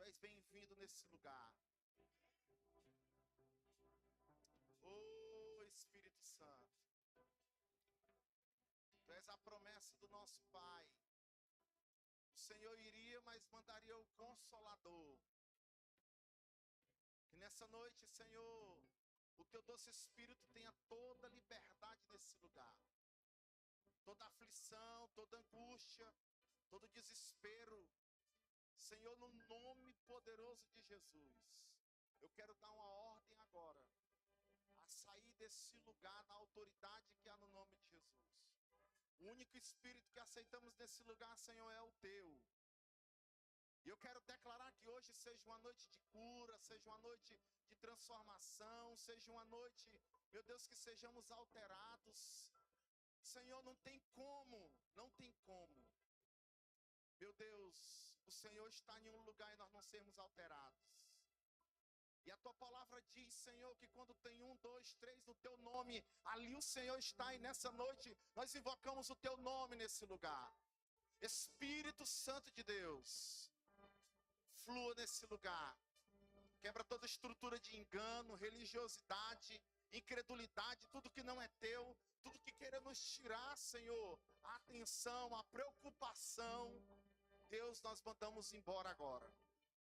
és bem-vindo nesse lugar. Oh, Espírito Santo, Tu és a promessa do nosso Pai. O Senhor iria, mas mandaria o Consolador. Que nessa noite, Senhor, o Teu doce Espírito tenha toda liberdade nesse lugar. Toda aflição, toda angústia, todo desespero. Senhor, no nome poderoso de Jesus, eu quero dar uma ordem agora, a sair desse lugar na autoridade que há no nome de Jesus. O único Espírito que aceitamos nesse lugar, Senhor, é o Teu. E eu quero declarar que hoje seja uma noite de cura, seja uma noite de transformação, seja uma noite, meu Deus, que sejamos alterados. Senhor, não tem como. Meu Deus, o Senhor está em um lugar e nós não sermos alterados. E a Tua palavra diz, Senhor, que quando tem 1, 2, 3 no Teu nome, ali o Senhor está. E nessa noite nós invocamos o Teu nome nesse lugar. Espírito Santo de Deus, flua nesse lugar. Quebra toda estrutura de engano, religiosidade, incredulidade, tudo que não é Teu, tudo que queira nos tirar, Senhor, a atenção, a preocupação. Deus, nós mandamos embora agora.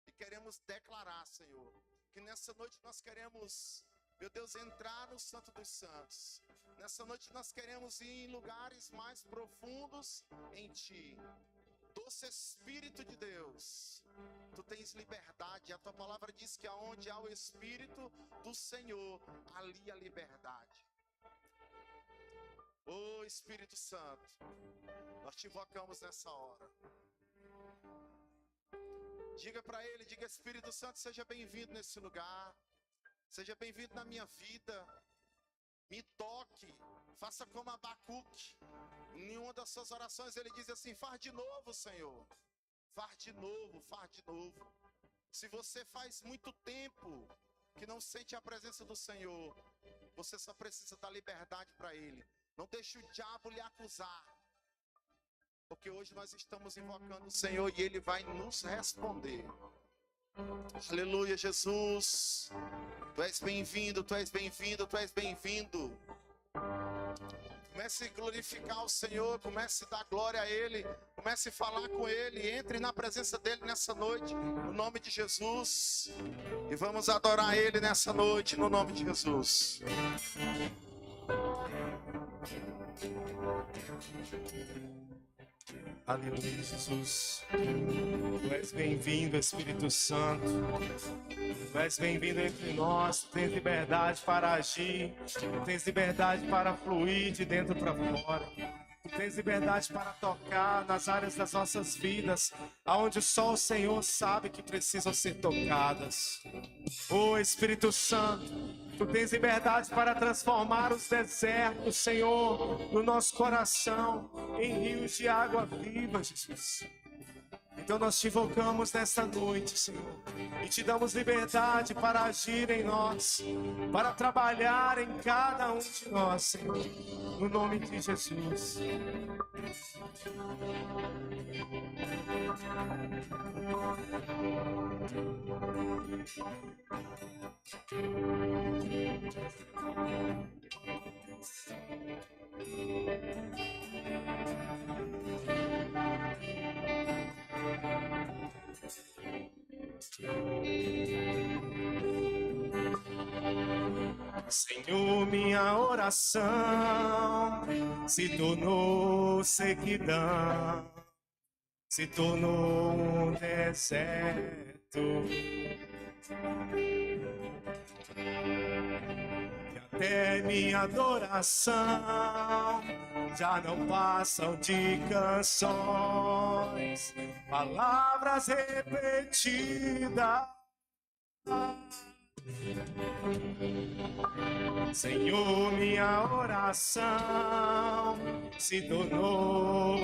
E queremos declarar, Senhor, que nessa noite nós queremos, meu Deus, entrar no Santo dos Santos. Nessa noite nós queremos ir em lugares mais profundos em Ti. Doce Espírito de Deus, Tu tens liberdade. A Tua palavra diz que aonde há o Espírito do Senhor, ali há liberdade. Oh, Espírito Santo, nós Te invocamos nessa hora. Diga para Ele, diga: Espírito Santo, seja bem-vindo nesse lugar. Seja bem-vindo na minha vida. Me toque, faça como Abacuque. Em uma das suas orações ele diz assim: faz de novo, Senhor. Faz de novo, faz de novo. Se você faz muito tempo que não sente a presença do Senhor, você só precisa dar liberdade para Ele. Não deixe o diabo lhe acusar. Porque hoje nós estamos invocando o Senhor e Ele vai nos responder. Aleluia, Jesus. Tu és bem-vindo, Tu és bem-vindo, Tu és bem-vindo. Comece a glorificar o Senhor, comece a dar glória a Ele, comece a falar com Ele, entre na presença dEle nessa noite, no nome de Jesus. E vamos adorar Ele nessa noite, no nome de Jesus. Aleluia, Jesus. Tu és bem-vindo, Espírito Santo. Tu és bem-vindo entre nós. Tu tens liberdade para agir. Tu tens liberdade para fluir de dentro para fora. Tu tens liberdade para tocar nas áreas das nossas vidas, aonde só o Senhor sabe que precisam ser tocadas. Oh, Espírito Santo, Tu tens liberdade para transformar os desertos, Senhor, no nosso coração, em rios de água viva, Jesus. Então nós Te invocamos nesta noite, Senhor, e Te damos liberdade para agir em nós, para trabalhar em cada um de nós, Senhor, no nome de Jesus. Senhor, minha oração se tornou sequidão, se tornou um deserto. E até minha adoração já não passam de canções, palavras repetidas. Senhor, minha oração se tornou.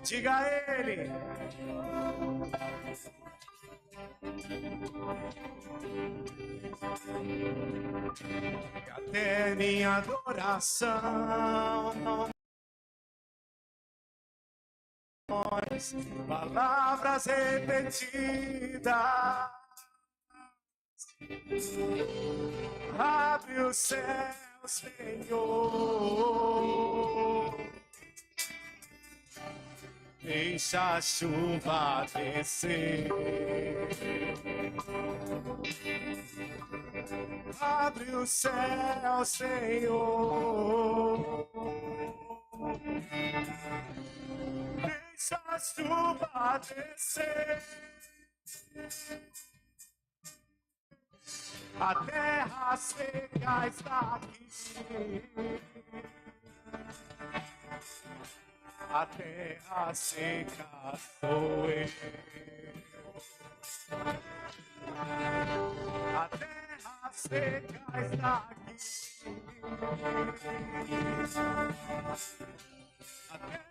Diga a Ele. Até minha adoração palavras repetidas. Abre o céu, Senhor, deixa a chuva descer. Abre o céu, Senhor, deixa a chuva descer. A terra seca está aqui. A terra seca sou eu. A terra seca está aqui. A terra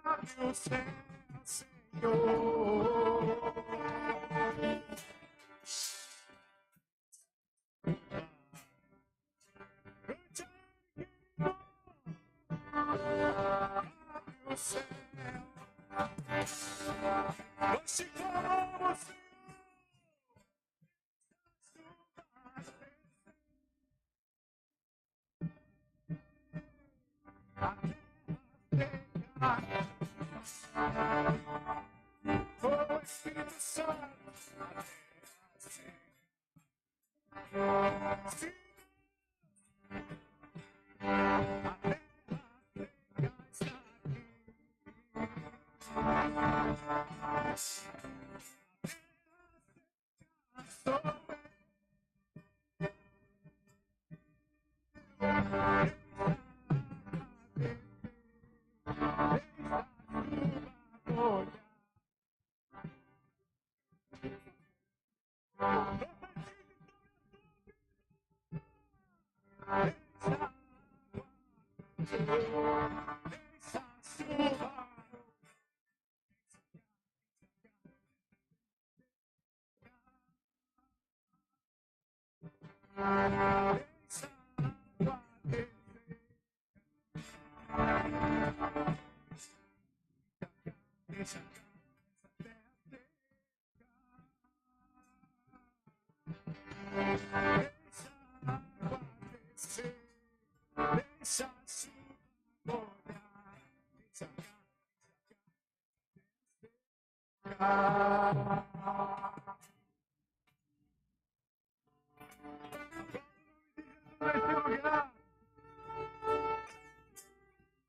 abre o céu, Senhor. Abre o céu. Nós te clamamos, Senhor. Oh, Espírito Santo, sim.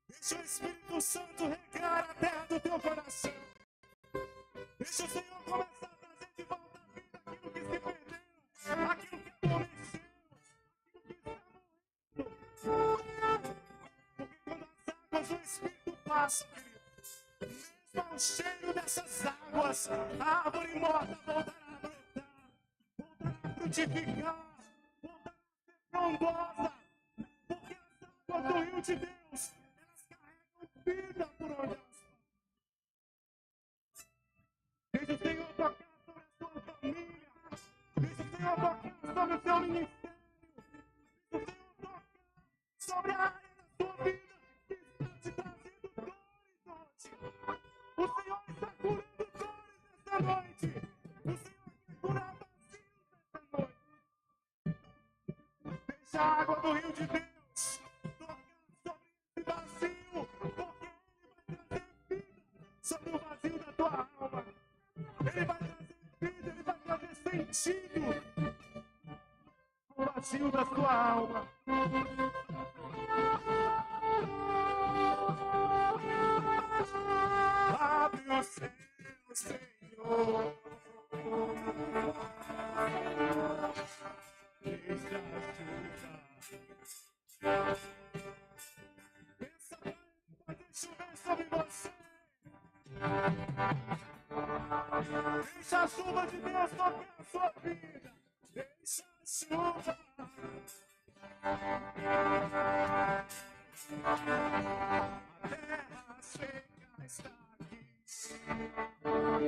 Deixa o Espírito Santo regar a terra do teu coração. Deixa o Senhor começar a trazer de volta à vida aquilo que se perdeu, aquilo que adormeceu, aquilo que está morrendo. Porque quando as águas do Espírito passam, querido, mesmo ao cheiro dessas águas, a árvore morta voltará a brotar, voltará a frutificar, voltará a ser frondosa, porque as águas do rio de Deus, vida por onde elas passam. Deixa o Senhor tocar sobre a sua família. Deixa o Senhor tocar sobre o seu ministério. Deixa o Senhor tocar sobre a área da sua vida que está te trazendo dores hoje. O Senhor está curando dores nesta noite. O Senhor quer curar vazios nesta noite. Deixa a água do rio de Deus tocar sobre esse vazio, porque sobre o vazio da tua alma. Ele vai trazer vida, ele vai trazer sentido ao vazio da tua alma. Abre o céu, Senhor. Deixa a chuva. sobre você. Deixa a chuva de Deus tocar a sua vida. Deixa a chuva. A terra seca está aqui. Oh,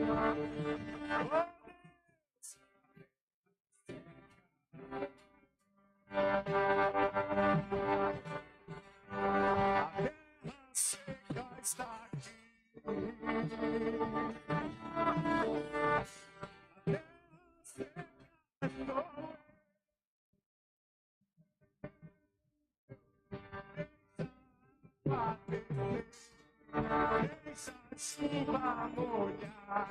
está aqui. Deixa a chuva molhar.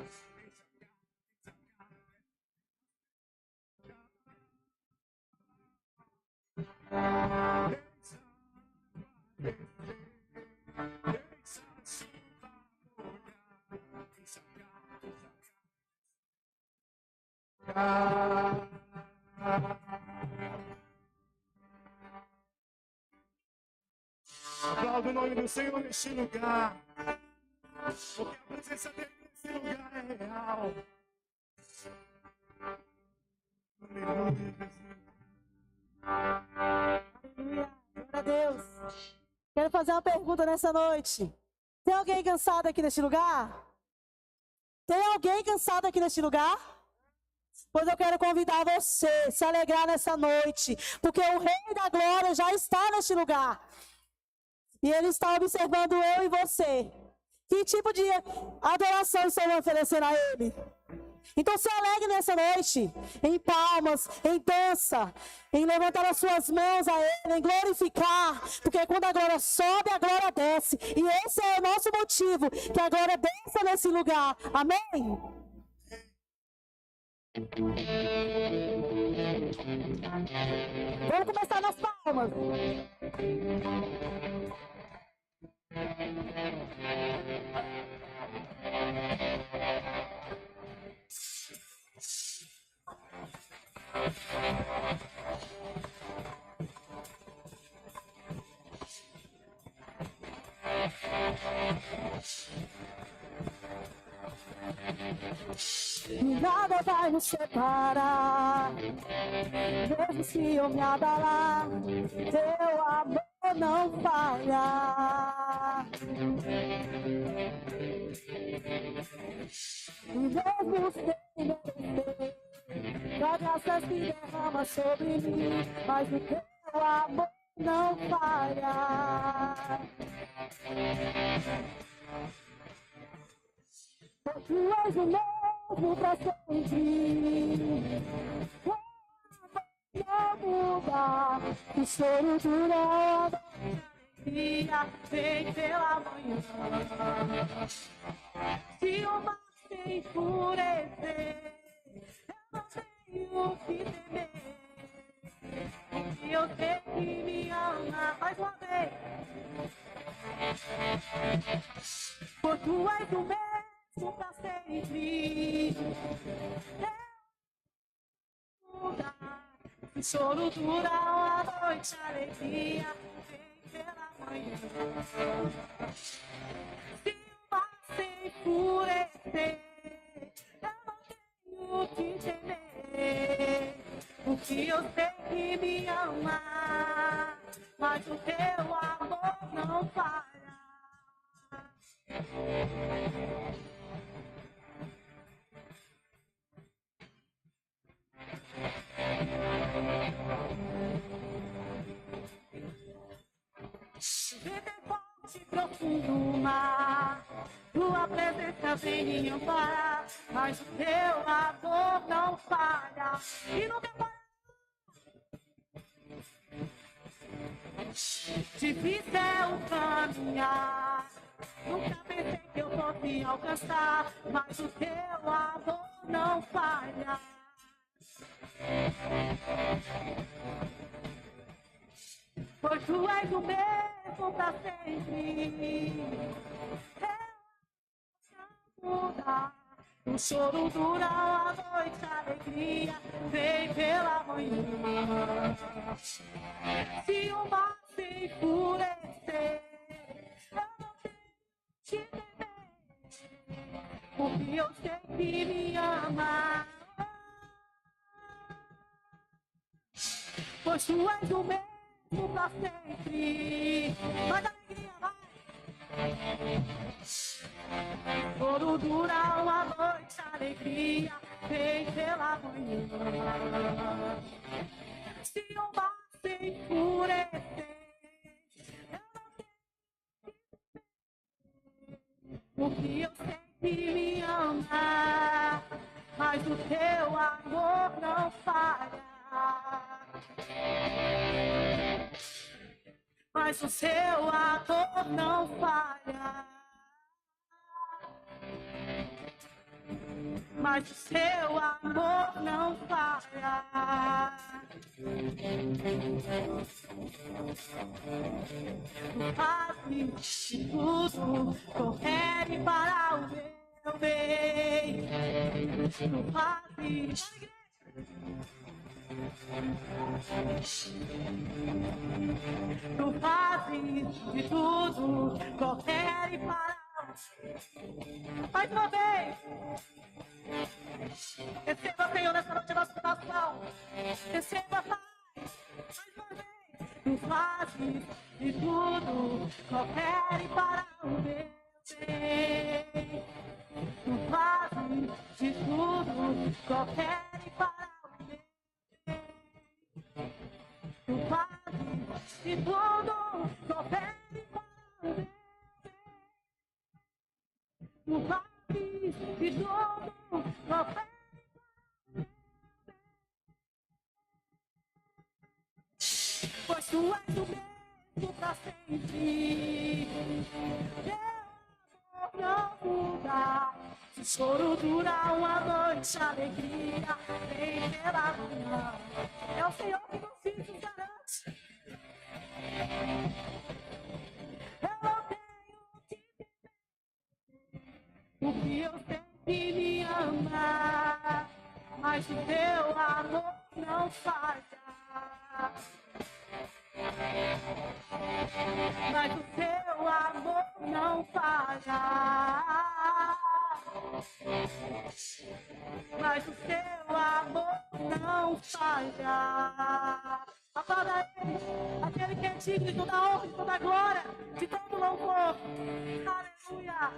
Aplauda o nome do Senhor neste lugar, porque a presença dele nesse lugar é real. Aleluia. Glória a Deus. Quero fazer uma pergunta nessa noite. Tem alguém cansado aqui neste lugar? Tem alguém cansado aqui neste lugar? Pois eu quero convidar você a se alegrar nessa noite, porque o Rei da Glória já está neste lugar. E Ele está observando eu e você. Que tipo de adoração estamos oferecendo a Ele? Então se alegre nessa noite, em palmas, em dança, em levantar as suas mãos a Ele, em glorificar, porque quando a glória sobe, a glória desce. E esse é o nosso motivo, que a glória desça nesse lugar. Amém? Vamos começar nas palmas. Nada vai nos separar, mesmo se eu me abalar, teu amor não falha. Mesmo sem merecer, tua graça se derrama sobre mim, mas o teu amor não falha. Tu és o mesmo pra sempre. O amor não muda. O choro dura, a alegria vem pela manhã. Se o mar se enfurecer, eu não tenho o que temer. E eu sei que me ama mais uma vez. Por tu és o mesmo pra sempre. O choro dura a noite, a alegria vem pela manhã. Se o mar se enfurecer, eu não tenho o que temer. Porque eu sei que me ama, mas o teu amor não falha. Vento forte e profundo mar, tua presença vem me amparar, mas o teu amor não falha. E nunca falha. Difícil é o caminhar, nunca pensei que eu fosse alcançar, mas o teu amor não falha. Pois tu és o mesmo pra sempre. Muda. O choro dura a noite, a alegria vem pela manhã. Se o mar se enfurecer, eu não tenho te temer, porque eu sei que me ama. Pois tu és o mesmo pra sempre. Manda alegria, vai! Todo dura uma noite, alegria vem pela manhã. Se o mar se enfurecer, eu não tenho, porque eu sei que me ama, mas o teu amor não falha. Mas o seu amor não falha. Mas o seu amor não falha. Tu fazes de tudo, corre para o meu bem. Tu fazes. Tu fazes de tudo, corre para. Mais uma vez. Receba, Senhor, nessa noite a nossa oração. Receba, Pai. Mais uma vez. Tu fazes de tudo, corre para o meu bem. Tu fazes de tudo, corre para o meu bem. Tu fazes de tudo, corre para o meu bem. Tu fazes de tudo, corre. Pois tu és o mesmo pra sempre. Teu amor não muda. Se o choro dura uma noite, a alegria vem pela manhã. É o Senhor que nos filhos garante. Eu não tenho que temer, porque eu sei que me ama, mas o teu amor não falha. Mas o teu amor não falha. Mas o teu amor não falha. Aplauda ele, aquele que é digno de toda honra, de toda glória, de todo louvor. Aleluia.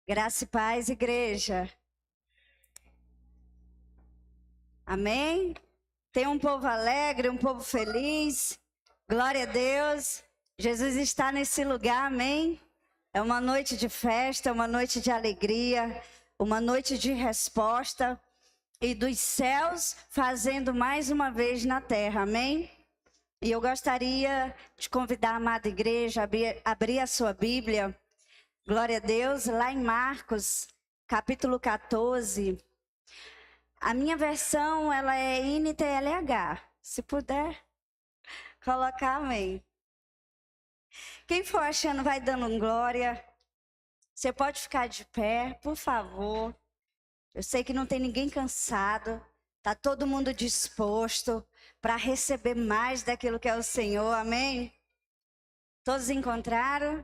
Graça e paz, igreja. Amém? Tem um povo alegre, um povo feliz. Glória a Deus. Jesus está nesse lugar, amém? É uma noite de festa, uma noite de alegria, uma noite de resposta e dos céus fazendo mais uma vez na terra, amém? E eu gostaria de convidar a amada igreja a abrir a sua Bíblia. Glória a Deus, lá em Marcos, capítulo 14. A minha versão, ela é NTLH. Se puder colocar, amém. Quem for achando, vai dando glória. Você pode ficar de pé, por favor. Eu sei que não tem ninguém cansado. Está todo mundo disposto para receber mais daquilo que é o Senhor, amém? Todos encontraram?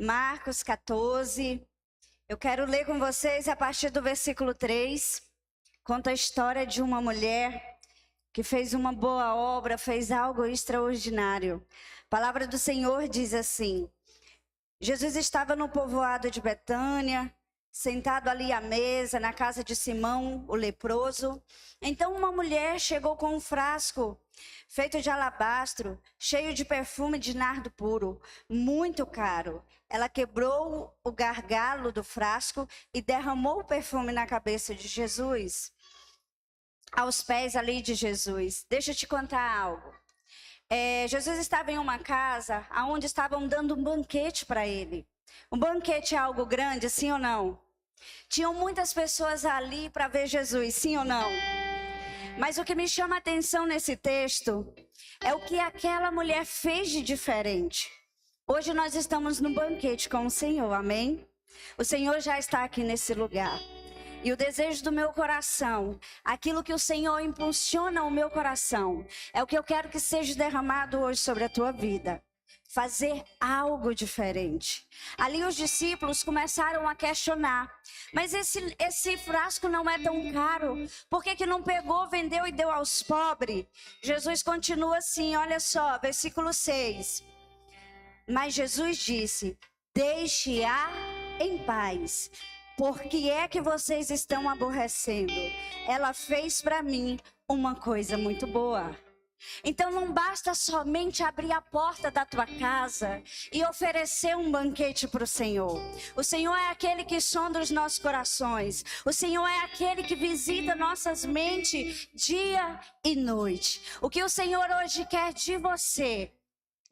Marcos 14, eu quero ler com vocês a partir do versículo 3, conta a história de uma mulher que fez uma boa obra, fez algo extraordinário. A palavra do Senhor diz assim: Jesus estava no povoado de Betânia, sentado ali à mesa, na casa de Simão, o leproso. Então uma mulher chegou com um frasco feito de alabastro, cheio de perfume de nardo puro, muito caro. Ela quebrou o gargalo do frasco e derramou o perfume na cabeça de Jesus, aos pés ali de Jesus. Deixa eu te contar algo. Jesus estava em uma casa onde estavam dando um banquete para ele. Um banquete é algo grande, sim ou não? Tinham muitas pessoas ali para ver Jesus, sim ou não? Mas o que me chama a atenção nesse texto é o que aquela mulher fez de diferente. Hoje nós estamos no banquete com o Senhor, amém? O Senhor já está aqui nesse lugar. E o desejo do meu coração, aquilo que o Senhor impulsiona o meu coração, é o que eu quero que seja derramado hoje sobre a tua vida. Fazer algo diferente. Ali os discípulos começaram a questionar, mas esse frasco não é tão caro, por que não pegou, vendeu e deu aos pobres? Jesus continua assim, olha só, versículo 6. Mas Jesus disse, deixe-a em paz. Por que é que vocês estão aborrecendo? Ela fez para mim uma coisa muito boa. Então não basta somente abrir a porta da tua casa e oferecer um banquete para o Senhor. O Senhor é aquele que sonda os nossos corações. O Senhor é aquele que visita nossas mentes dia e noite. O que o Senhor hoje quer de você,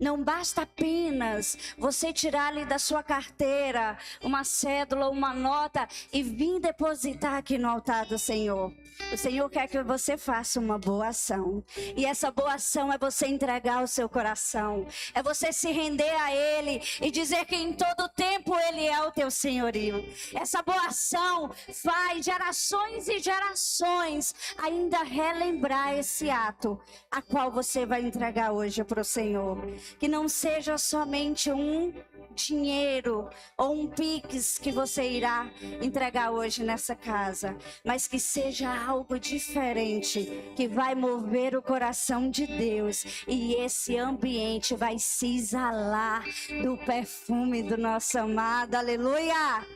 não basta apenas você tirar ali da sua carteira uma cédula, uma nota e vir depositar aqui no altar do Senhor. O Senhor quer que você faça uma boa ação. E essa boa ação é você entregar o seu coração. É você se render a Ele e dizer que em todo tempo Ele é o teu senhorio. Essa boa ação faz gerações e gerações ainda relembrar esse ato a qual você vai entregar hoje para o Senhor. Que não seja somente um dinheiro ou um pix que você irá entregar hoje nessa casa, mas que seja algo diferente, que vai mover o coração de Deus e esse ambiente vai se exalar do perfume do nosso amado, aleluia,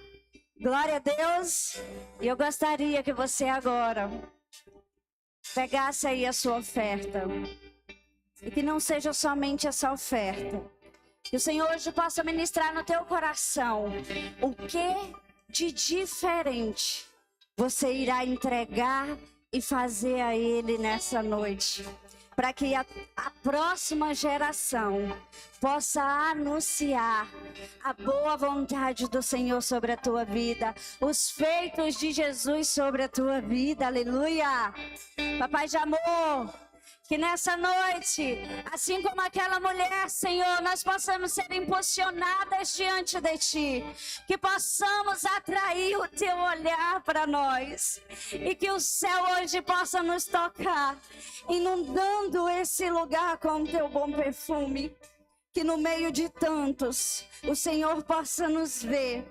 glória a Deus. E eu gostaria que você agora pegasse aí a sua oferta e que não seja somente essa oferta, que o Senhor hoje possa ministrar no teu coração o que de diferente você irá entregar e fazer a Ele nessa noite, para que a próxima geração possa anunciar a boa vontade do Senhor sobre a tua vida, os feitos de Jesus sobre a tua vida, aleluia. Papai de amor, que nessa noite, assim como aquela mulher, Senhor, nós possamos ser impulsionadas diante de Ti. Que possamos atrair o Teu olhar para nós. E que o céu hoje possa nos tocar, inundando esse lugar com o Teu bom perfume. Que no meio de tantos, o Senhor possa nos ver.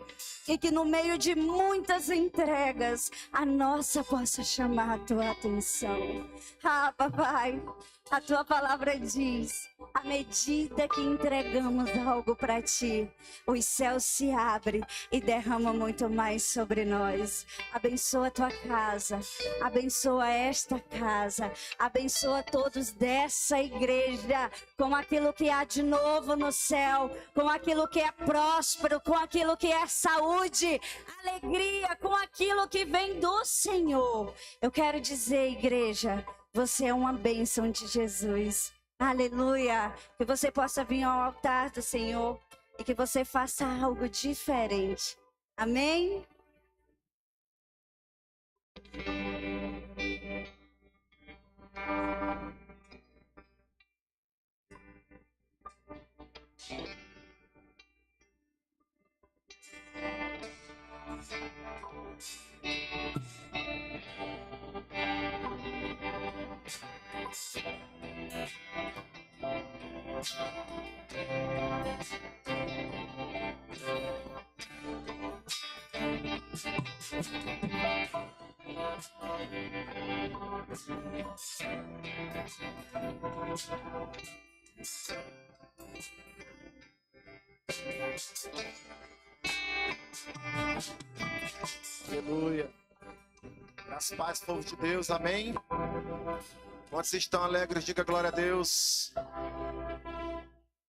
E que no meio de muitas entregas, a nossa possa chamar a tua atenção. Ah, papai, a tua palavra diz, à medida que entregamos algo para ti, os céus se abrem e derramam muito mais sobre nós. Abençoa a tua casa, abençoa esta casa, abençoa todos dessa igreja, com aquilo que há de novo no céu, com aquilo que é próspero, com aquilo que é saúde, alegria, com aquilo que vem do Senhor. Eu quero dizer, igreja, você é uma bênção de Jesus. Aleluia. Que você possa vir ao altar do Senhor e que você faça algo diferente. Amém? Aleluia. Graças a paz, povo de Deus, amém. Quantos estão alegres, diga glória a Deus.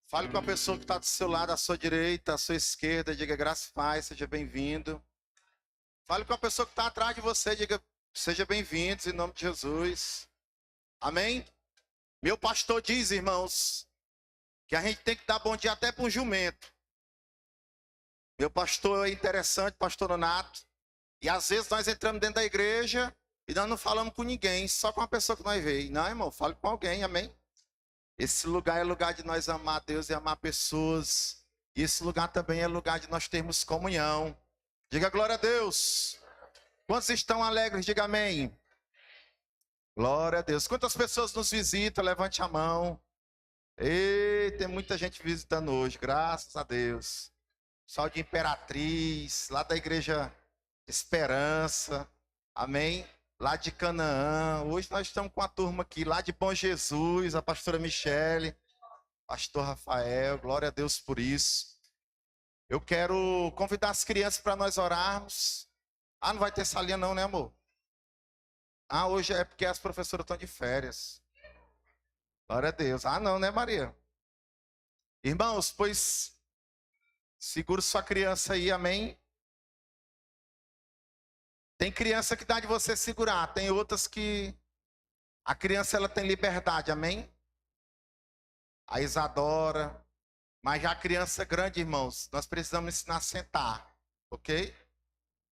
Fale com a pessoa que está do seu lado, à sua direita, à sua esquerda, diga graças a paz, seja bem-vindo. Fale com a pessoa que está atrás de você, diga seja bem-vindo em nome de Jesus. Amém? Meu pastor diz, irmãos, que a gente tem que dar bom dia até para um jumento. Meu pastor é interessante, pastor Nonato. E às vezes nós entramos dentro da igreja e nós não falamos com ninguém, só com a pessoa que nós veio. Não, irmão, fale com alguém, amém? Esse lugar é lugar de nós amar a Deus e amar pessoas. E esse lugar também é lugar de nós termos comunhão. Diga glória a Deus. Quantos estão alegres? Diga amém. Glória a Deus. Quantas pessoas nos visitam? Levante a mão. Ei, tem muita gente visitando hoje, graças a Deus. Pessoal de Imperatriz, lá da Igreja Esperança, amém? Lá de Canaã. Hoje nós estamos com a turma aqui, lá de Bom Jesus, a pastora Michele, pastor Rafael, glória a Deus por isso. Eu quero convidar as crianças para nós orarmos. Ah, não vai ter salinha não, né, amor? Ah, hoje é porque as professoras estão de férias. Glória a Deus. Ah, não, né, Maria? Irmãos, pois segura sua criança aí, amém? Tem criança que dá de você segurar, tem outras que a criança ela tem liberdade, amém? A Isadora, mas já a criança grande, irmãos, nós precisamos ensinar a sentar, ok?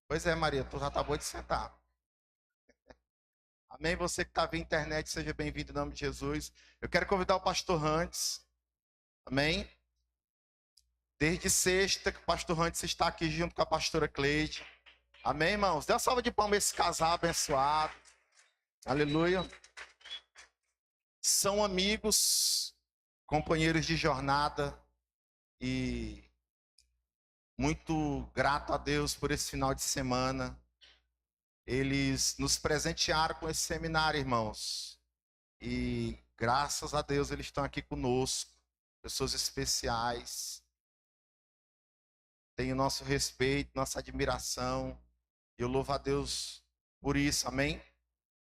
Pois é, Maria, tu já acabou de sentar. Amém? Você que está via internet, seja bem-vindo em nome de Jesus. Eu quero convidar o pastor Rantes, amém? Desde sexta que o pastor Rantes está aqui junto com a pastora Cleide. Amém, irmãos? Dê uma salva de palmas a esse casal abençoado. Aleluia. São amigos, companheiros de jornada e muito grato a Deus por esse final de semana. Eles nos presentearam com esse seminário, irmãos. E graças a Deus eles estão aqui conosco. Pessoas especiais. Tem o nosso respeito, nossa admiração. E eu louvo a Deus por isso, amém?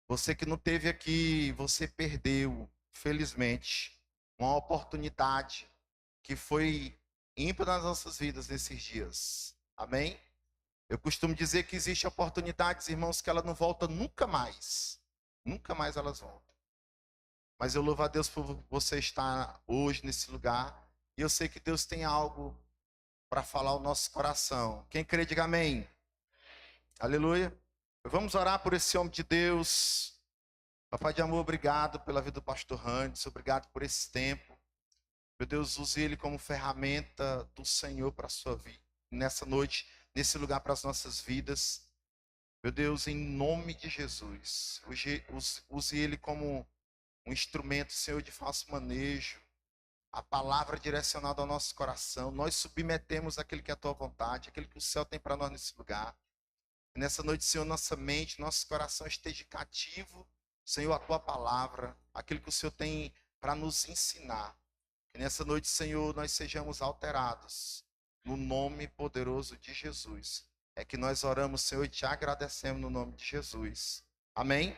Você que não teve aqui, você perdeu, felizmente, uma oportunidade que foi ímpar nas nossas vidas nesses dias. Amém? Eu costumo dizer que existem oportunidades, irmãos, que elas não voltam nunca mais. Nunca mais elas voltam. Mas eu louvo a Deus por você estar hoje nesse lugar. E eu sei que Deus tem algo para falar ao nosso coração. Quem crê, diga amém. Aleluia. Vamos orar por esse homem de Deus. Papai de amor, obrigado pela vida do pastor Rantes. Obrigado por esse tempo. Meu Deus, use ele como ferramenta do Senhor para a sua vida. Nessa noite, nesse lugar para as nossas vidas. Meu Deus, em nome de Jesus. Use ele como um instrumento, Senhor, de fácil manejo. A palavra direcionada ao nosso coração. Nós submetemos aquilo que é a tua vontade, aquilo que o céu tem para nós nesse lugar. E nessa noite, Senhor, nossa mente, nosso coração esteja cativo, Senhor, a tua palavra, aquilo que o Senhor tem para nos ensinar. E nessa noite, Senhor, nós sejamos alterados. No nome poderoso de Jesus. É que nós oramos, Senhor, e te agradecemos no nome de Jesus. Amém?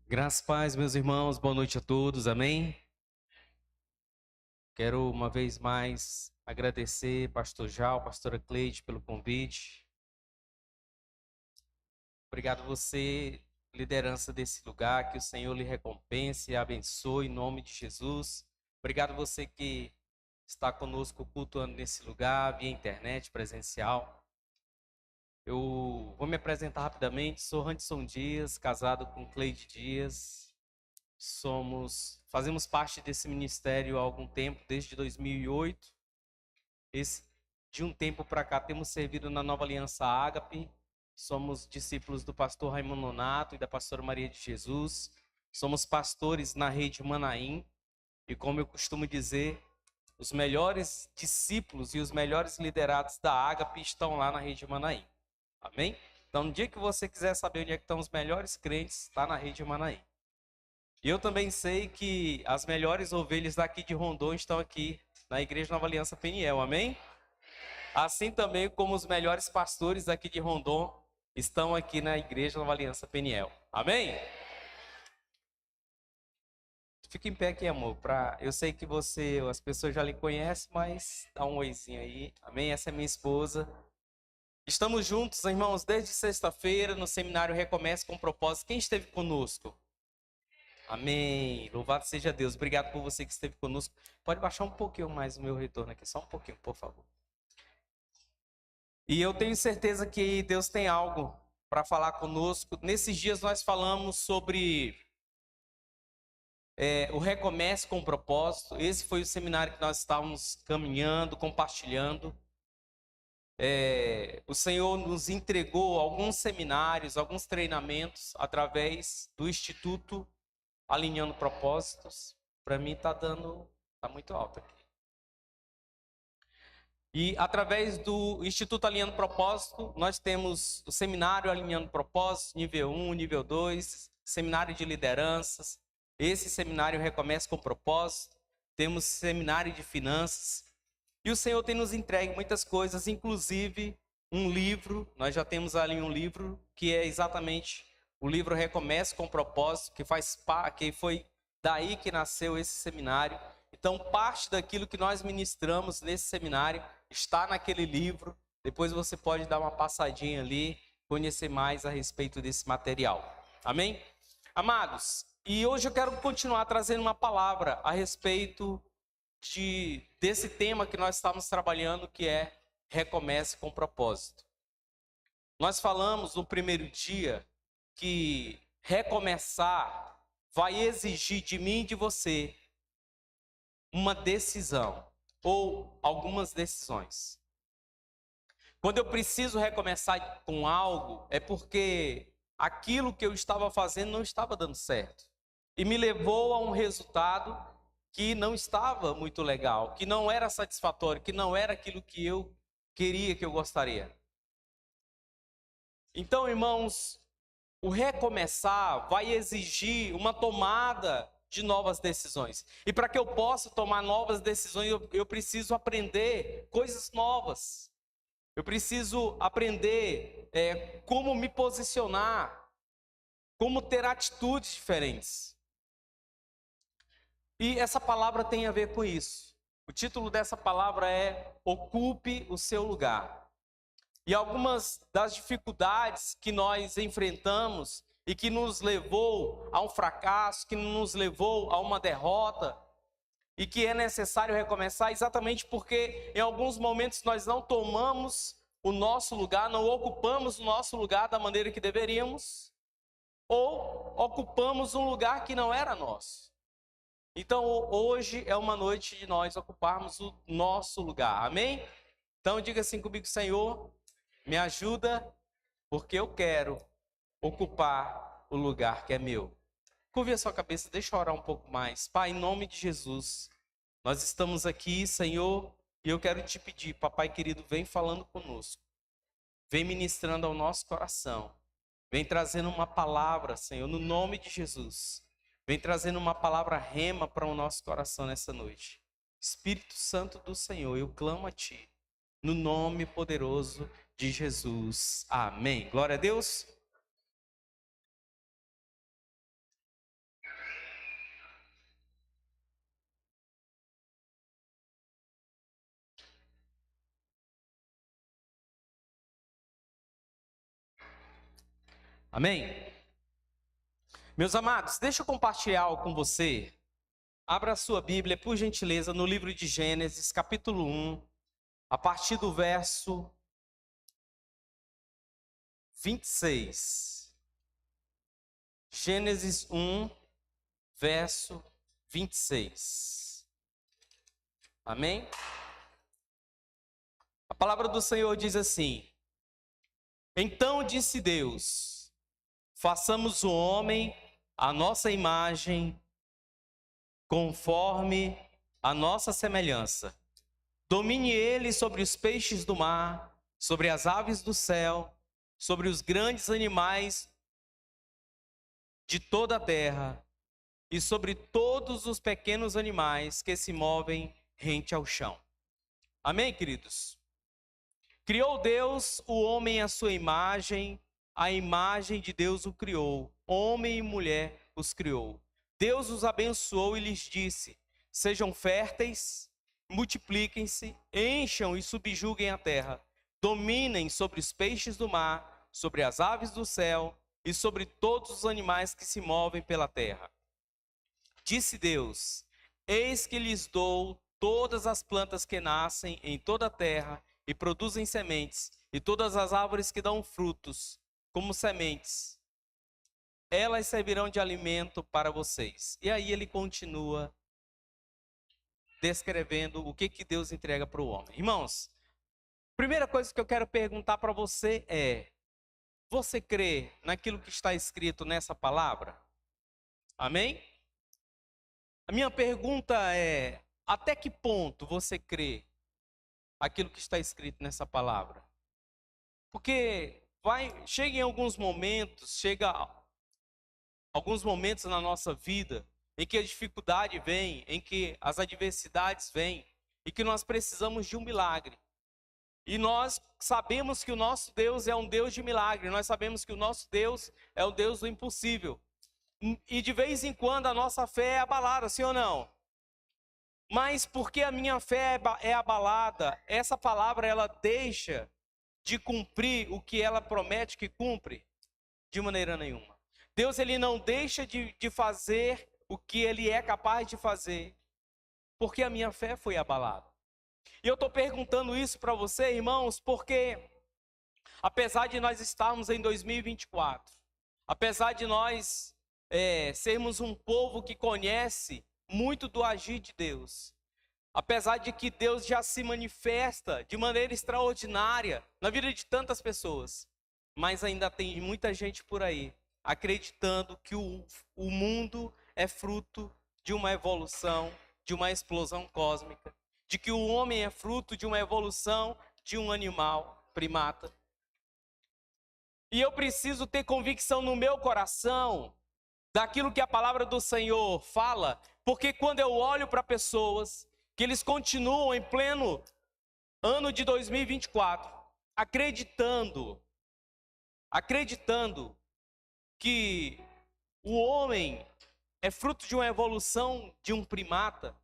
Graças a paz, meus irmãos, boa noite a todos, amém? Quero uma vez mais agradecer pastor Jal, pastora Cleide pelo convite. Obrigado você, liderança desse lugar, que o Senhor lhe recompense e abençoe em nome de Jesus. Obrigado você que está conosco cultuando nesse lugar, via internet, presencial. Eu vou me apresentar rapidamente, sou Rantisson Dias, casado com Cleide Dias. Fazemos parte desse ministério há algum tempo, desde 2008. De um tempo para cá temos servido na Nova Aliança Ágape. Somos discípulos do pastor Raimundo Nonato e da pastora Maria de Jesus. Somos pastores na rede Manaim. E como eu costumo dizer, os melhores discípulos e os melhores liderados da Ágape estão lá na rede Manaim. Amém? Então, no dia que você quiser saber onde é que estão os melhores crentes, está na rede Manaim. E eu também sei que as melhores ovelhas daqui de Rondônia estão aqui na Igreja Nova Aliança Peniel. Amém? Assim também como os melhores pastores aqui de Rondônia estão aqui na Igreja Nova Aliança Peniel. Amém? Fica em pé aqui, amor. Eu sei que as pessoas já lhe conhecem, mas dá um oizinho aí. Amém? Essa é minha esposa. Estamos juntos, irmãos, desde sexta-feira no seminário Recomeça com Propósito. Quem esteve conosco? Amém. Louvado seja Deus. Obrigado por você que esteve conosco. Pode baixar um pouquinho mais o meu retorno aqui, só um pouquinho, por favor. E eu tenho certeza que Deus tem algo para falar conosco. Nesses dias nós falamos sobre o Recomece com Propósito. Esse foi o seminário que nós estávamos caminhando, compartilhando. O Senhor nos entregou alguns seminários, alguns treinamentos através do Instituto Alinhando Propósitos. Para mim tá muito alto aqui. E através do Instituto Alinhando Propósito, nós temos o seminário Alinhando Propósito, nível 1, nível 2, seminário de lideranças. Esse seminário Recomece com Propósito. Temos seminário de finanças. E o Senhor tem nos entregue muitas coisas, inclusive um livro. Nós já temos ali um livro que é exatamente o livro Recomece com Propósito, que foi daí que nasceu esse seminário. Então, parte daquilo que nós ministramos nesse seminário está naquele livro. Depois você pode dar uma passadinha ali, conhecer mais a respeito desse material. Amém? Amados, e hoje eu quero continuar trazendo uma palavra a respeito desse tema que nós estamos trabalhando, que é Recomece com Propósito. Nós falamos no primeiro dia que recomeçar vai exigir de mim e de você uma decisão ou algumas decisões. Quando eu preciso recomeçar com algo, é porque aquilo que eu estava fazendo não estava dando certo e me levou a um resultado que não estava muito legal, que não era satisfatório, que não era aquilo que eu queria, que eu gostaria. Então, irmãos, o recomeçar vai exigir uma tomada de novas decisões. E para que eu possa tomar novas decisões, eu preciso aprender coisas novas. Eu preciso aprender como me posicionar, como ter atitudes diferentes. E essa palavra tem a ver com isso. O título dessa palavra é Ocupe o seu lugar. E algumas das dificuldades que nós enfrentamos e que nos levou a um fracasso, que nos levou a uma derrota, e que é necessário recomeçar exatamente porque em alguns momentos nós não tomamos o nosso lugar, não ocupamos o nosso lugar da maneira que deveríamos, ou ocupamos um lugar que não era nosso. Então, hoje é uma noite de nós ocuparmos o nosso lugar. Amém? Então, diga assim comigo: Senhor, me ajuda, porque eu quero ocupar o lugar que é meu. Curve a sua cabeça, deixa eu orar um pouco mais. Pai, em nome de Jesus, nós estamos aqui, Senhor, e eu quero te pedir, papai querido, vem falando conosco. Vem ministrando ao nosso coração. Vem trazendo uma palavra, Senhor, no nome de Jesus. Vem trazendo uma palavra rema para o nosso coração nessa noite. Espírito Santo do Senhor, eu clamo a Ti, no nome poderoso de Jesus. Amém. Glória a Deus. Amém. Meus amados, deixa eu compartilhar algo com você. Abra a sua Bíblia, por gentileza, no livro de Gênesis, capítulo 1, a partir do verso 26. Gênesis 1, verso 26. Amém? A palavra do Senhor diz assim: Então disse Deus: façamos o homem à nossa imagem, conforme a nossa semelhança. Domine ele sobre os peixes do mar, sobre as aves do céu, sobre os grandes animais de toda a terra e sobre todos os pequenos animais que se movem rente ao chão. Amém, queridos? Criou Deus o homem à sua imagem, a imagem de Deus o criou, homem e mulher os criou. Deus os abençoou e lhes disse: sejam férteis, multipliquem-se, encham e subjuguem a terra, dominem sobre os peixes do mar, sobre as aves do céu e sobre todos os animais que se movem pela terra. Disse Deus: eis que lhes dou todas as plantas que nascem em toda a terra e produzem sementes, e todas as árvores que dão frutos como sementes, elas servirão de alimento para vocês. E aí ele continua descrevendo o que Deus entrega para o homem. Irmãos, primeira coisa que eu quero perguntar para você é: você crê naquilo que está escrito nessa palavra? Amém? A minha pergunta é: até que ponto você crê aquilo que está escrito nessa palavra? Porque chega alguns momentos na nossa vida em que a dificuldade vem, em que as adversidades vêm, e que nós precisamos de um milagre. E nós sabemos que o nosso Deus é um Deus de milagre, nós sabemos que o nosso Deus é o Deus do impossível. E de vez em quando a nossa fé é abalada, sim ou não? Mas porque a minha fé é abalada, essa palavra ela deixa de cumprir o que ela promete que cumpre? De maneira nenhuma. Deus ele não deixa de fazer o que ele é capaz de fazer, porque a minha fé foi abalada. E eu estou perguntando isso para você, irmãos, porque apesar de nós estarmos em 2024, apesar de nós sermos um povo que conhece muito do agir de Deus, apesar de que Deus já se manifesta de maneira extraordinária na vida de tantas pessoas, mas ainda tem muita gente por aí acreditando que o mundo é fruto de uma evolução, de uma explosão cósmica, de que o homem é fruto de uma evolução de um animal primata. E eu preciso ter convicção no meu coração daquilo que a palavra do Senhor fala, porque quando eu olho para pessoas que eles continuam em pleno ano de 2024, acreditando que o homem é fruto de uma evolução de um primata,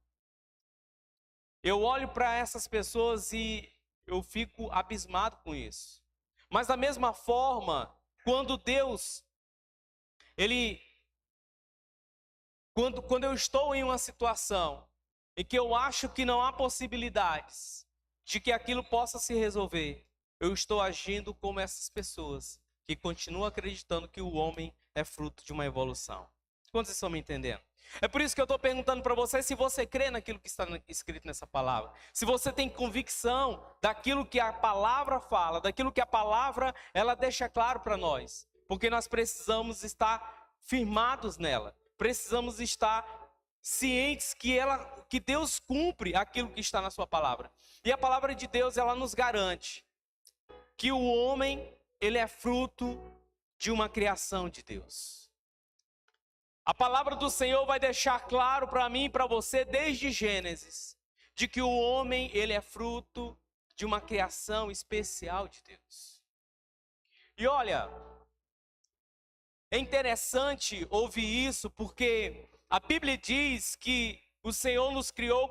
eu olho para essas pessoas e eu fico abismado com isso. Mas da mesma forma, quando Deus, quando eu estou em uma situação em que eu acho que não há possibilidades de que aquilo possa se resolver, eu estou agindo como essas pessoas que continuam acreditando que o homem é fruto de uma evolução. Quantos estão me entendendo? É por isso que eu estou perguntando para você se você crê naquilo que está escrito nessa palavra. Se você tem convicção daquilo que a palavra fala, daquilo que a palavra ela deixa claro para nós. Porque nós precisamos estar firmados nela. Precisamos estar cientes que Deus cumpre aquilo que está na sua palavra. E a palavra de Deus ela nos garante que o homem ele é fruto de uma criação de Deus. A palavra do Senhor vai deixar claro para mim e para você, desde Gênesis, de que o homem ele é fruto de uma criação especial de Deus. E olha, é interessante ouvir isso, porque a Bíblia diz que o Senhor nos criou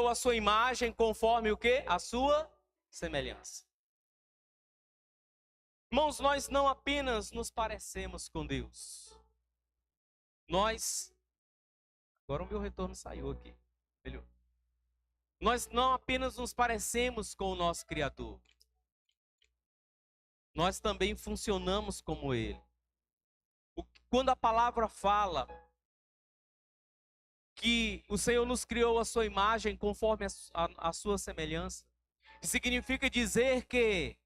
a sua imagem, conforme o quê? A sua semelhança. Irmãos, nós não apenas nos parecemos com Deus. Agora o meu retorno saiu aqui. Melhor. Nós não apenas nos parecemos com o nosso Criador. Nós também funcionamos como Ele. Quando a palavra fala que o Senhor nos criou a sua imagem conforme a sua semelhança, significa dizer que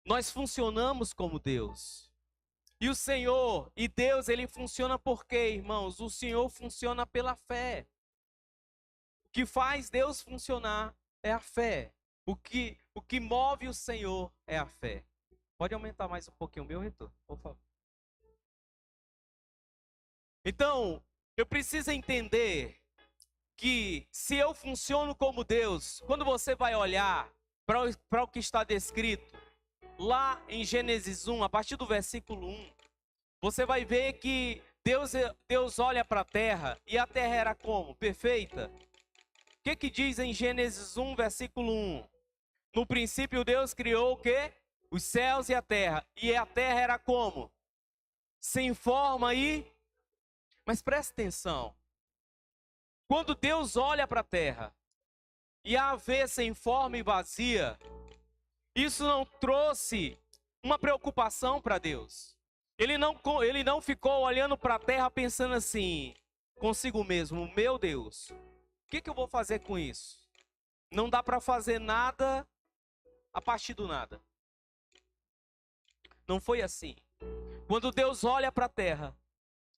nós funcionamos como Deus. E o Senhor, e Deus, ele funciona por quê, irmãos? O Senhor funciona pela fé. O que faz Deus funcionar é a fé. O que move o Senhor é a fé. Pode aumentar mais um pouquinho o meu retorno, por favor. Então, eu preciso entender que se eu funciono como Deus, quando você vai olhar para o que está descrito, lá em Gênesis 1, a partir do versículo 1, você vai ver que Deus olha para a terra, e a terra era como? Perfeita. O que diz em Gênesis 1, versículo 1? No princípio Deus criou o quê? Os céus e a terra era como? Sem forma e... Mas presta atenção. Quando Deus olha para a terra, e a vê sem forma e vazia, isso não trouxe uma preocupação para Deus. Ele não ficou olhando para a terra pensando assim, consigo mesmo, meu Deus, o que eu vou fazer com isso? Não dá para fazer nada a partir do nada. Não foi assim. Quando Deus olha para a terra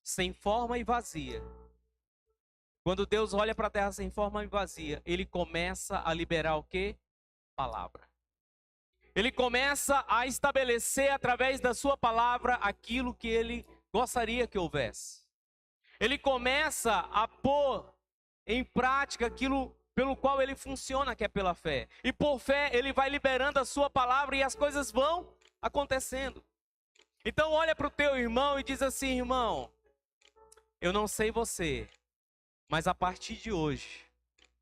sem forma e vazia, quando Deus olha para a terra sem forma e vazia, Ele começa a liberar o quê? Palavra. Ele começa a estabelecer através da sua palavra aquilo que Ele gostaria que houvesse. Ele começa a pôr em prática aquilo pelo qual Ele funciona, que é pela fé. E por fé Ele vai liberando a sua palavra e as coisas vão acontecendo. Então olha para o teu irmão e diz assim: irmão, eu não sei você, mas a partir de hoje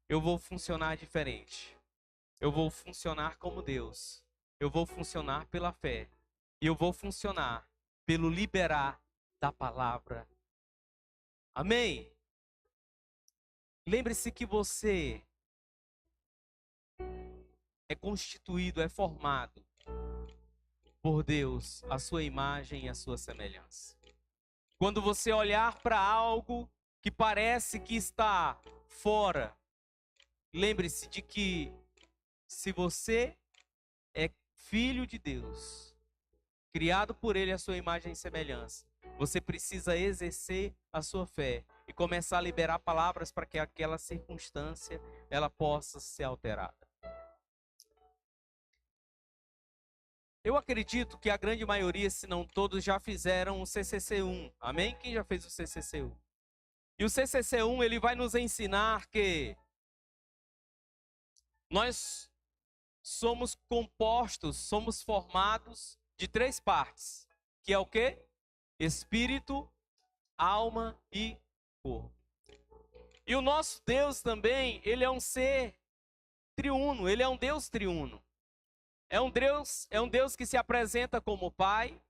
eu vou funcionar diferente. Eu vou funcionar como Deus. Eu vou funcionar pela fé. E eu vou funcionar pelo liberar da palavra. Amém? Lembre-se que você é constituído, é formado por Deus, a sua imagem e a sua semelhança. Quando você olhar para algo que parece que está fora, lembre-se de que se você é filho de Deus, criado por Ele a sua imagem e semelhança, você precisa exercer a sua fé e começar a liberar palavras para que aquela circunstância ela possa ser alterada. Eu acredito que a grande maioria, se não todos, já fizeram o CCC1. Amém? Quem já fez o CCC1? E o CCC1 ele vai nos ensinar que nós somos compostos, somos formados de 3 partes, que é o quê? Espírito, alma e corpo. E o nosso Deus também, ele é um ser triuno, ele é um Deus triuno. É um Deus que se apresenta como Pai,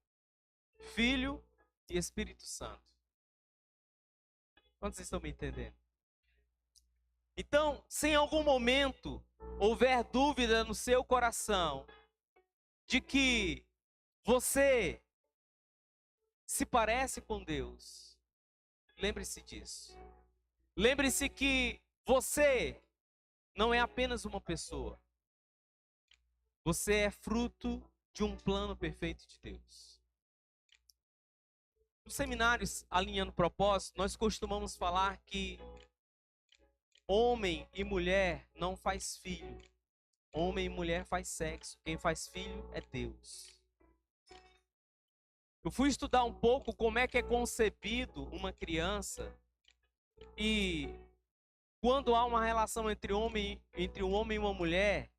Filho e Espírito Santo. Quantos estão me entendendo? Então, se em algum momento houver dúvida no seu coração de que você se parece com Deus, lembre-se disso. Lembre-se que você não é apenas uma pessoa. Você é fruto de um plano perfeito de Deus. Nos seminários Alinhando Propósito, nós costumamos falar que homem e mulher não faz filho. Homem e mulher faz sexo. Quem faz filho é Deus. Eu fui estudar um pouco como é que é concebido uma criança. E quando há uma relação entre um homem e uma mulher,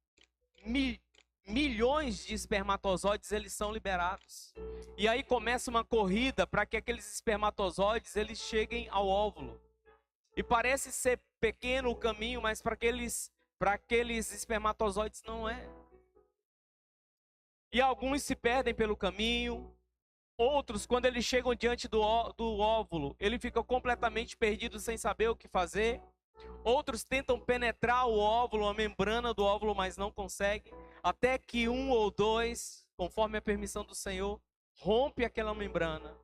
milhões de espermatozoides eles são liberados. E aí começa uma corrida para que aqueles espermatozoides eles cheguem ao óvulo. E parece ser pequeno o caminho, mas para aqueles espermatozoides não é. E alguns se perdem pelo caminho. Outros, quando eles chegam diante do óvulo, ele fica completamente perdido sem saber o que fazer. Outros tentam penetrar o óvulo, a membrana do óvulo, mas não conseguem. Até que um ou dois, conforme a permissão do Senhor, rompe aquela membrana,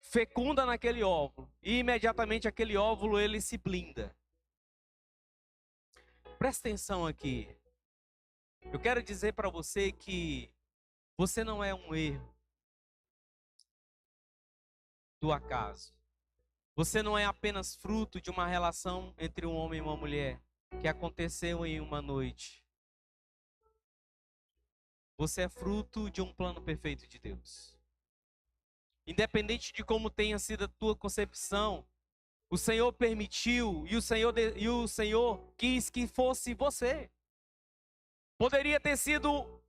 fecunda naquele óvulo e imediatamente aquele óvulo ele se blinda. Presta atenção aqui. Eu quero dizer para você que você não é um erro do acaso. Você não é apenas fruto de uma relação entre um homem e uma mulher que aconteceu em uma noite. Você é fruto de um plano perfeito de Deus. Independente de como tenha sido a tua concepção, o Senhor permitiu e o Senhor quis que fosse você. Poderia ter sido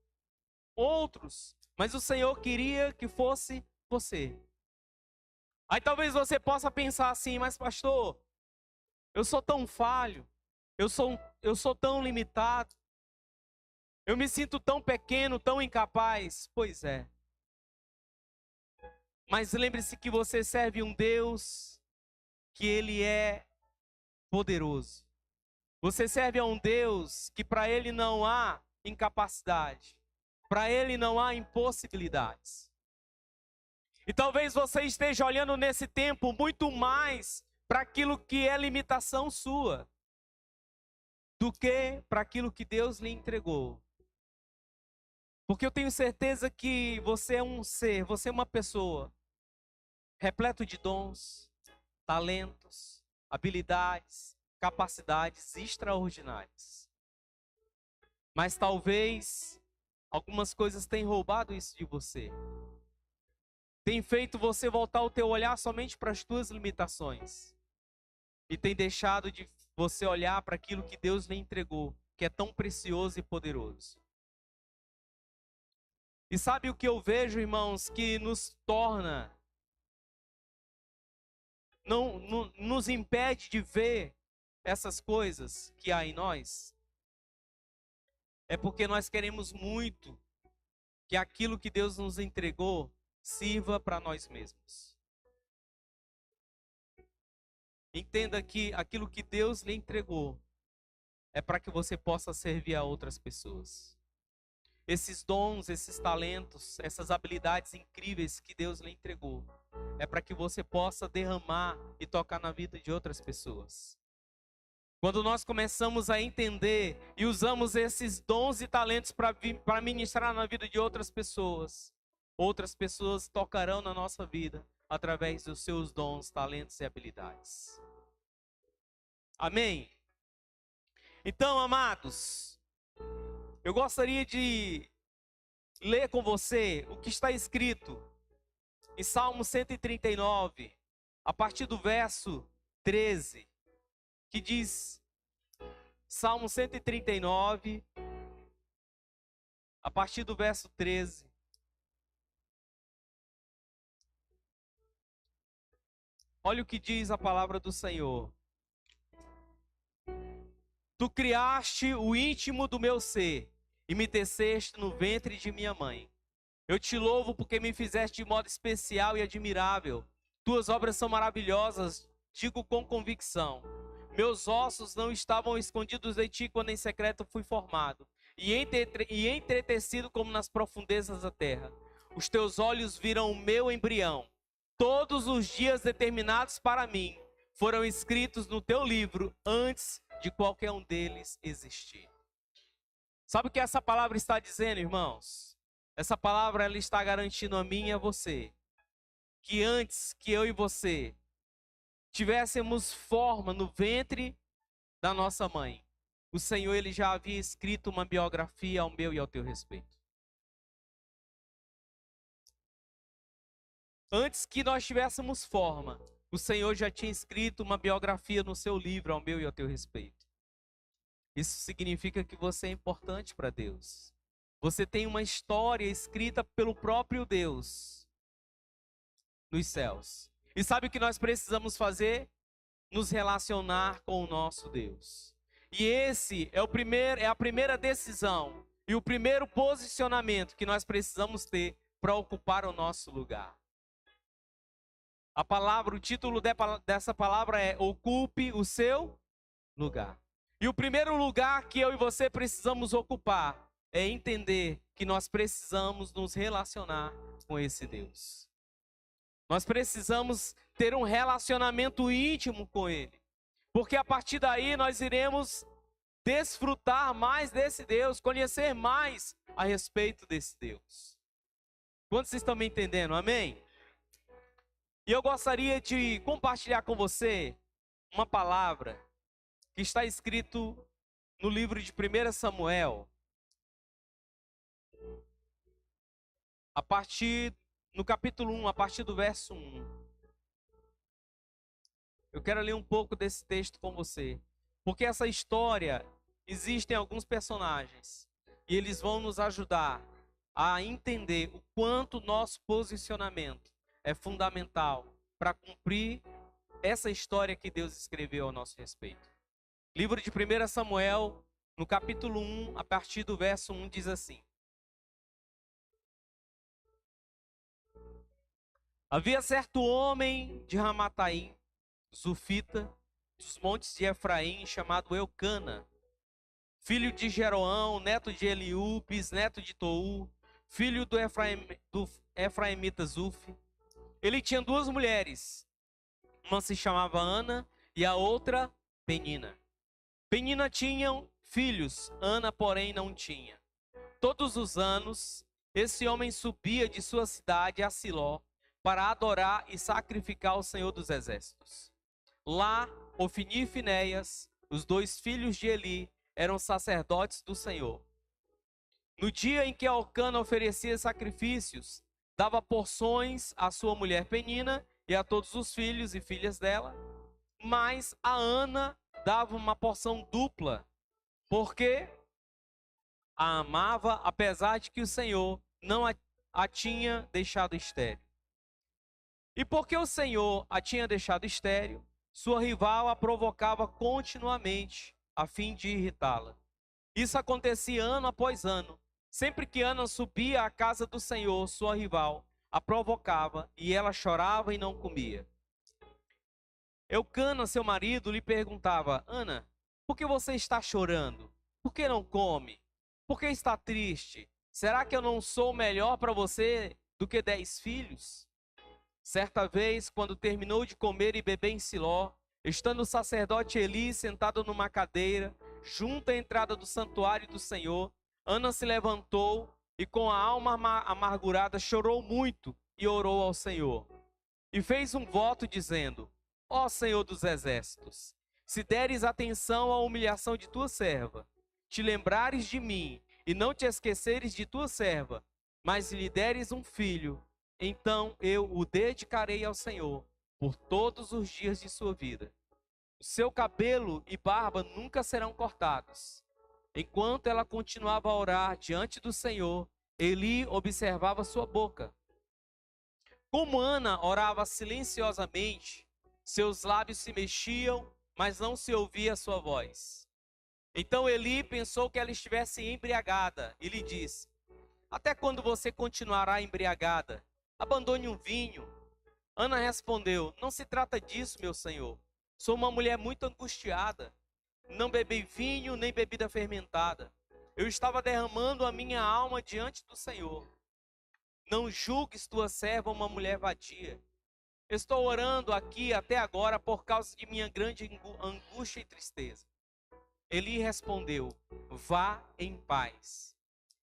outros, mas o Senhor queria que fosse você. Aí talvez você possa pensar assim: mas pastor, eu sou tão falho, eu sou tão limitado, eu me sinto tão pequeno, tão incapaz. Pois é. Mas lembre-se que você serve um Deus que Ele é poderoso. Você serve a um Deus que para Ele não há incapacidade. Para Ele não há impossibilidades. E talvez você esteja olhando nesse tempo muito mais para aquilo que é limitação sua do que para aquilo que Deus lhe entregou. Porque eu tenho certeza que você é um ser, você é uma pessoa repleto de dons, talentos, habilidades, capacidades extraordinárias. Mas talvez algumas coisas tenham roubado isso de você. Tem feito você voltar o teu olhar somente para as tuas limitações. E tem deixado de você olhar para aquilo que Deus lhe entregou, que é tão precioso e poderoso. E sabe o que eu vejo, irmãos, que nos torna, não nos impede de ver essas coisas que há em nós? É porque nós queremos muito que aquilo que Deus nos entregou sirva para nós mesmos. Entenda que aquilo que Deus lhe entregou é para que você possa servir a outras pessoas. Esses dons, esses talentos, essas habilidades incríveis que Deus lhe entregou, é para que você possa derramar e tocar na vida de outras pessoas. Quando nós começamos a entender e usamos esses dons e talentos para ministrar na vida de outras pessoas tocarão na nossa vida através dos seus dons, talentos e habilidades. Amém? Então, amados, eu gostaria de ler com você o que está escrito em Salmo 139, a partir do verso 13, que diz, Salmo 139, a partir do verso 13. Olha o que diz a palavra do Senhor. Tu criaste o íntimo do meu ser e me teceste no ventre de minha mãe. Eu te louvo porque me fizeste de modo especial e admirável. Tuas obras são maravilhosas, digo com convicção. Meus ossos não estavam escondidos de ti quando em secreto fui formado e entretecido como nas profundezas da terra. Os teus olhos viram o meu embrião. Todos os dias determinados para mim foram escritos no teu livro antes de qualquer um deles existir. Sabe o que essa palavra está dizendo, irmãos? Essa palavra ela está garantindo a mim e a você que antes que eu e você tivéssemos forma no ventre da nossa mãe, o Senhor ele já havia escrito uma biografia ao meu e ao teu respeito. Antes que nós tivéssemos forma, o Senhor já tinha escrito uma biografia no seu livro ao meu e ao teu respeito. Isso significa que você é importante para Deus. Você tem uma história escrita pelo próprio Deus nos céus. E sabe o que nós precisamos fazer? Nos relacionar com o nosso Deus. E esse é a primeira decisão e o primeiro posicionamento que nós precisamos ter para ocupar o nosso lugar. O título dessa palavra é Ocupe o seu lugar. E o primeiro lugar que eu e você precisamos ocupar é entender que nós precisamos nos relacionar com esse Deus. Nós precisamos ter um relacionamento íntimo com Ele. Porque a partir daí nós iremos desfrutar mais desse Deus, conhecer mais a respeito desse Deus. Quantos estão me entendendo? Amém? E eu gostaria de compartilhar com você uma palavra que está escrito no livro de 1 Samuel, no capítulo 1, a partir do verso 1. Eu quero ler um pouco desse texto com você, porque essa história, existem alguns personagens, e eles vão nos ajudar a entender o quanto o nosso posicionamento é fundamental para cumprir essa história que Deus escreveu ao nosso respeito. Livro de 1 Samuel, no capítulo 1, a partir do verso 1, diz assim: Havia certo homem de Ramataim, Zufita, dos montes de Efraim, chamado Eucana, filho de Jeroão, neto de Eliú, bisneto de Tou, filho do Efraimita Zuf. ele tinha duas mulheres. Uma se chamava Ana e a outra Penina. Penina tinha filhos, Ana, porém, não tinha. Todos os anos, esse homem subia de sua cidade a Siló para adorar e sacrificar ao Senhor dos Exércitos. Lá, Ofni e Finéias, os dois filhos de Eli, eram sacerdotes do Senhor. No dia em que Elcana oferecia sacrifícios, dava porções à sua mulher Penina e a todos os filhos e filhas dela, mas a Ana dava uma porção dupla, porque a amava, apesar de que o Senhor não a tinha deixado estéril. E porque o Senhor a tinha deixado estéril, sua rival a provocava continuamente, a fim de irritá-la. Isso acontecia ano após ano. Sempre que Ana subia à casa do Senhor, sua rival a provocava, e ela chorava e não comia. Elcana, seu marido, lhe perguntava: Ana, por que você está chorando? Por que não come? Por que está triste? Será que eu não sou melhor para você do que 10 filhos? Certa vez, quando terminou de comer e beber em Siló, estando o sacerdote Eli sentado numa cadeira, junto à entrada do santuário do Senhor, Ana se levantou e com a alma amargurada chorou muito e orou ao Senhor. E fez um voto dizendo: Ó Senhor dos Exércitos, se deres atenção à humilhação de tua serva, te lembrares de mim e não te esqueceres de tua serva, mas lhe deres um filho, então eu o dedicarei ao Senhor por todos os dias de sua vida. O seu cabelo e barba nunca serão cortados. Enquanto ela continuava a orar diante do Senhor, Eli observava sua boca. Como Ana orava silenciosamente, seus lábios se mexiam, mas não se ouvia a sua voz. Então Eli pensou que ela estivesse embriagada e lhe disse: Até quando você continuará embriagada? Abandone um vinho. Ana respondeu: Não se trata disso, meu senhor. Sou uma mulher muito angustiada. Não bebi vinho nem bebida fermentada. Eu estava derramando a minha alma diante do Senhor. Não julgues tua serva uma mulher vadia. Estou orando aqui até agora por causa de minha grande angústia e tristeza. Eli respondeu: Vá em paz,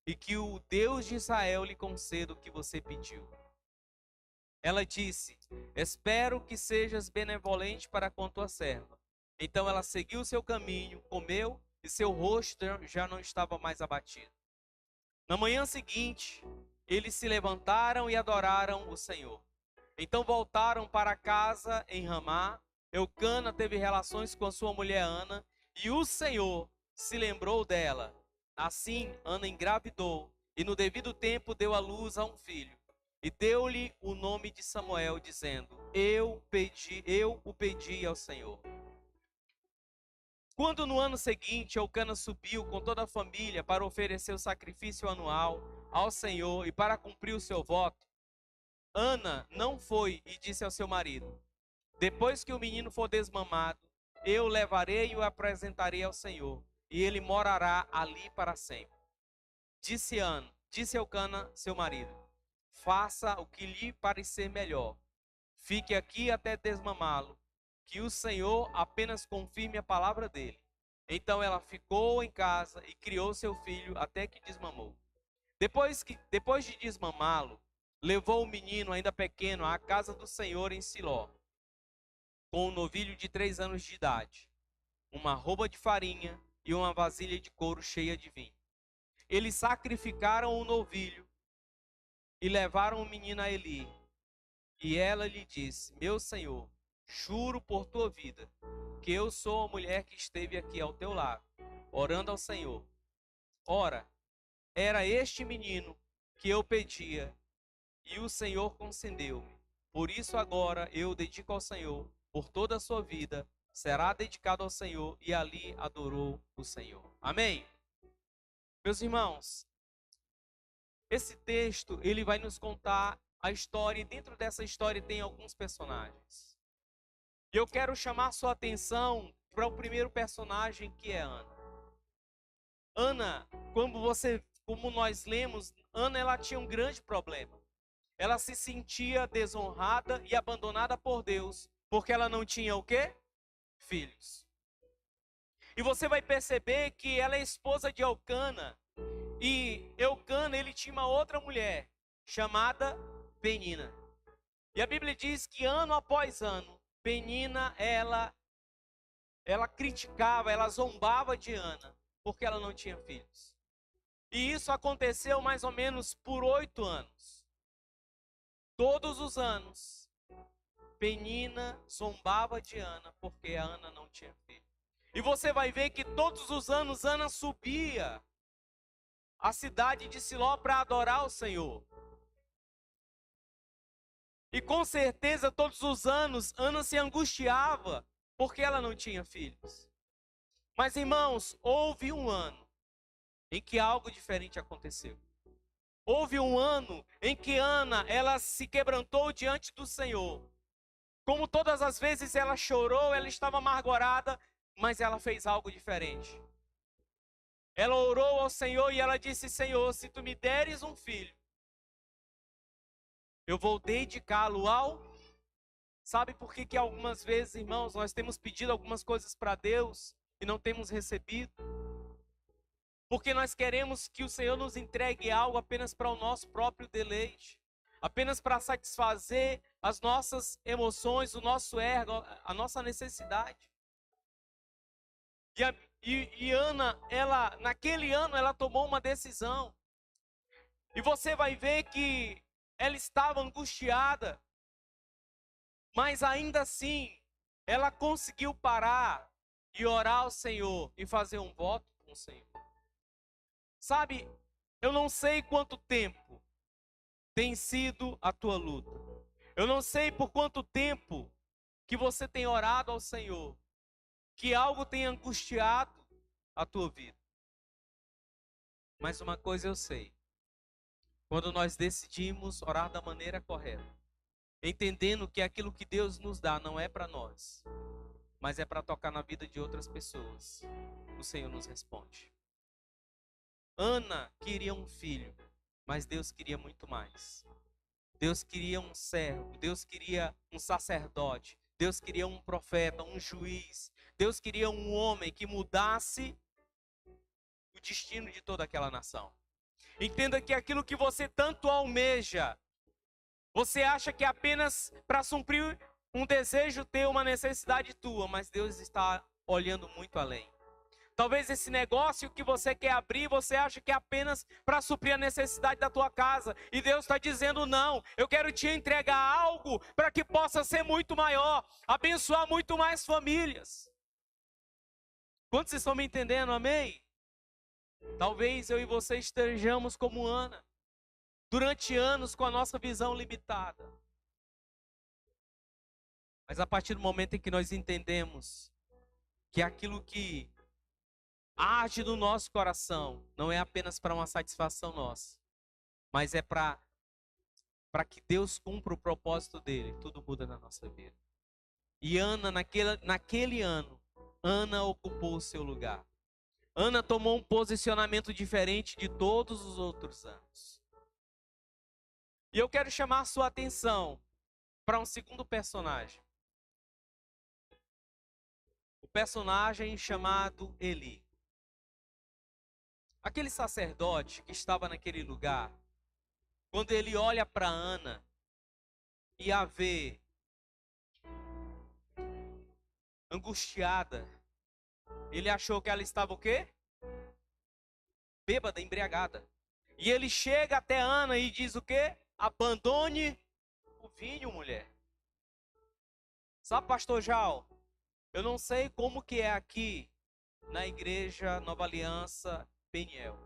e que o Deus de Israel lhe conceda o que você pediu. Ela disse: Espero que sejas benevolente para com tua serva. Então ela seguiu seu caminho, comeu, e seu rosto já não estava mais abatido. Na manhã seguinte, eles se levantaram e adoraram o Senhor. Então voltaram para casa em Ramá. Elcana teve relações com a sua mulher Ana, e o Senhor se lembrou dela. Assim, Ana engravidou, e no devido tempo deu à luz a um filho. E deu-lhe o nome de Samuel, dizendo: Eu o pedi ao Senhor. Quando no ano seguinte Elcana subiu com toda a família para oferecer o sacrifício anual ao Senhor e para cumprir o seu voto, Ana não foi e disse ao seu marido: Depois que o menino for desmamado, eu o levarei e o apresentarei ao Senhor, e ele morará ali para sempre. Disse Elcana, seu marido: Faça o que lhe parecer melhor. Fique aqui até desmamá-lo, que o Senhor apenas confirme a palavra dele. Então ela ficou em casa e criou seu filho até que desmamou. Depois de desmamá-lo, levou o menino ainda pequeno à casa do Senhor em Siló, com um novilho de 3 anos de idade, uma arroba de farinha e uma vasilha de couro cheia de vinho. Eles sacrificaram o novilho e levaram o menino a Eli. E ela lhe disse: Meu senhor, juro por tua vida, que eu sou a mulher que esteve aqui ao teu lado, orando ao Senhor. Ora, era este menino que eu pedia, e o Senhor concedeu-me. Por isso agora eu dedico ao Senhor, por toda a sua vida, será dedicado ao Senhor, e ali adorou o Senhor. Amém? Meus irmãos, esse texto, ele vai nos contar a história, e dentro dessa história tem alguns personagens. E eu quero chamar sua atenção para o primeiro personagem, que é Ana. Ana, como nós lemos, Ana ela tinha um grande problema. ela se sentia desonrada e abandonada por Deus, porque ela não tinha o quê? Filhos. E você vai perceber que ela é esposa de Eucana, e Eucana, ele tinha uma outra mulher, chamada Penina. E a Bíblia diz que ano após ano, Penina, ela criticava, ela zombava de Ana, porque ela não tinha filhos. E isso aconteceu mais ou menos por 8 anos. Todos os anos, Penina zombava de Ana, porque a Ana não tinha filho. E você vai ver que todos os anos Ana subia à cidade de Siló para adorar o Senhor. E com certeza todos os anos Ana se angustiava, porque ela não tinha filhos. Mas irmãos, houve um ano em que algo diferente aconteceu. Houve um ano em que Ana, ela se quebrantou diante do Senhor. Como todas as vezes ela chorou, ela estava amargurada, mas ela fez algo diferente. Ela orou ao Senhor e ela disse: Senhor, se tu me deres um filho, eu vou dedicá-lo ao... Sabe por que algumas vezes, irmãos, nós temos pedido algumas coisas para Deus e não temos recebido? Porque nós queremos que o Senhor nos entregue algo apenas para o nosso próprio deleite, apenas para satisfazer as nossas emoções, o nosso ego, a nossa necessidade. E Ana, naquele ano, ela tomou uma decisão. E você vai ver que ela estava angustiada, mas ainda assim, ela conseguiu parar e orar ao Senhor e fazer um voto com o Senhor. Sabe, eu não sei quanto tempo tem sido a tua luta. Eu não sei por quanto tempo que você tem orado ao Senhor, que algo tem angustiado a tua vida. Mas uma coisa eu sei. Quando nós decidimos orar da maneira correta, entendendo que aquilo que Deus nos dá não é para nós, mas é para tocar na vida de outras pessoas, o Senhor nos responde. Ana queria um filho, mas Deus queria muito mais. Deus queria um servo, Deus queria um sacerdote, Deus queria um profeta, um juiz. Deus queria um homem que mudasse o destino de toda aquela nação. Entenda que aquilo que você tanto almeja, você acha que é apenas para suprir um desejo teu, uma necessidade tua, mas Deus está olhando muito além. Talvez esse negócio que você quer abrir, você acha que é apenas para suprir a necessidade da tua casa. E Deus está dizendo: não, eu quero te entregar algo para que possa ser muito maior, abençoar muito mais famílias. Quantos estão me entendendo? Amém? Talvez eu e você estejamos como Ana, durante anos com a nossa visão limitada. Mas a partir do momento em que nós entendemos que aquilo que arde no nosso coração não é apenas para uma satisfação nossa, mas é para que Deus cumpra o propósito dele, tudo muda na nossa vida. E Ana, naquele ano, Ana ocupou o seu lugar. Ana tomou um posicionamento diferente de todos os outros anos. E eu quero chamar a sua atenção para um segundo personagem. O personagem chamado Eli. Aquele sacerdote que estava naquele lugar, quando ele olha para Ana e a vê angustiada, ele achou que ela estava o quê? Bêbada, embriagada. E ele chega até Ana e diz o quê? Abandone o vinho, mulher. Sabe, pastor Jal, eu não sei como que é aqui na igreja Nova Aliança Peniel,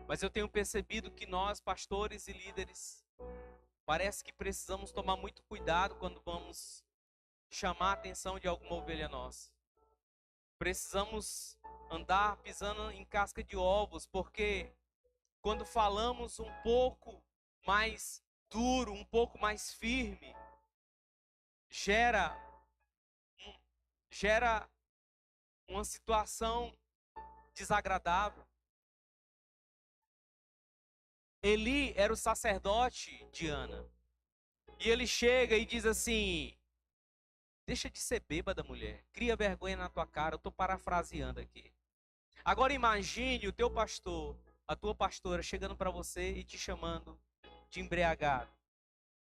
mas eu tenho percebido que nós, pastores e líderes, parece que precisamos tomar muito cuidado quando vamos chamar a atenção de alguma ovelha nossa. Precisamos andar pisando em casca de ovos, porque quando falamos um pouco mais duro, um pouco mais firme, gera uma situação desagradável. Eli era o sacerdote de Ana. E ele chega e diz assim: deixa de ser bêbada, mulher. Cria vergonha na tua cara. Eu estou parafraseando aqui. Agora imagine o teu pastor, a tua pastora chegando para você e te chamando de embriagado,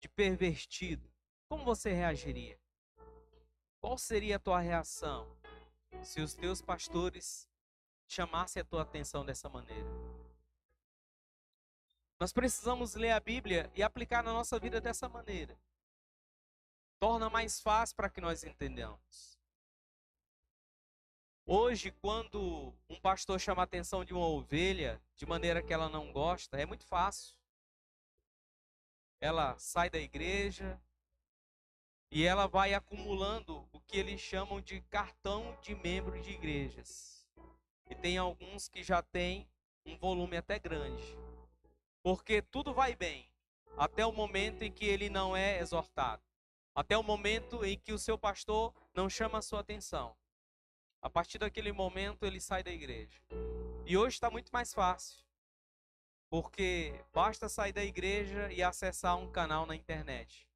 de pervertido. Como você reagiria? Qual seria a tua reação se os teus pastores chamassem a tua atenção dessa maneira? Nós precisamos ler a Bíblia e aplicar na nossa vida dessa maneira. Torna mais fácil para que nós entendamos. Hoje, quando um pastor chama a atenção de uma ovelha de maneira que ela não gosta, é muito fácil. Ela sai da igreja e ela vai acumulando o que eles chamam de cartão de membro de igrejas. E tem alguns que já têm um volume até grande. Porque tudo vai bem, até o momento em que ele não é exortado. Até o momento em que o seu pastor não chama a sua atenção. A partir daquele momento ele sai da igreja. E hoje está muito mais fácil. Porque basta sair da igreja e acessar um canal na internet.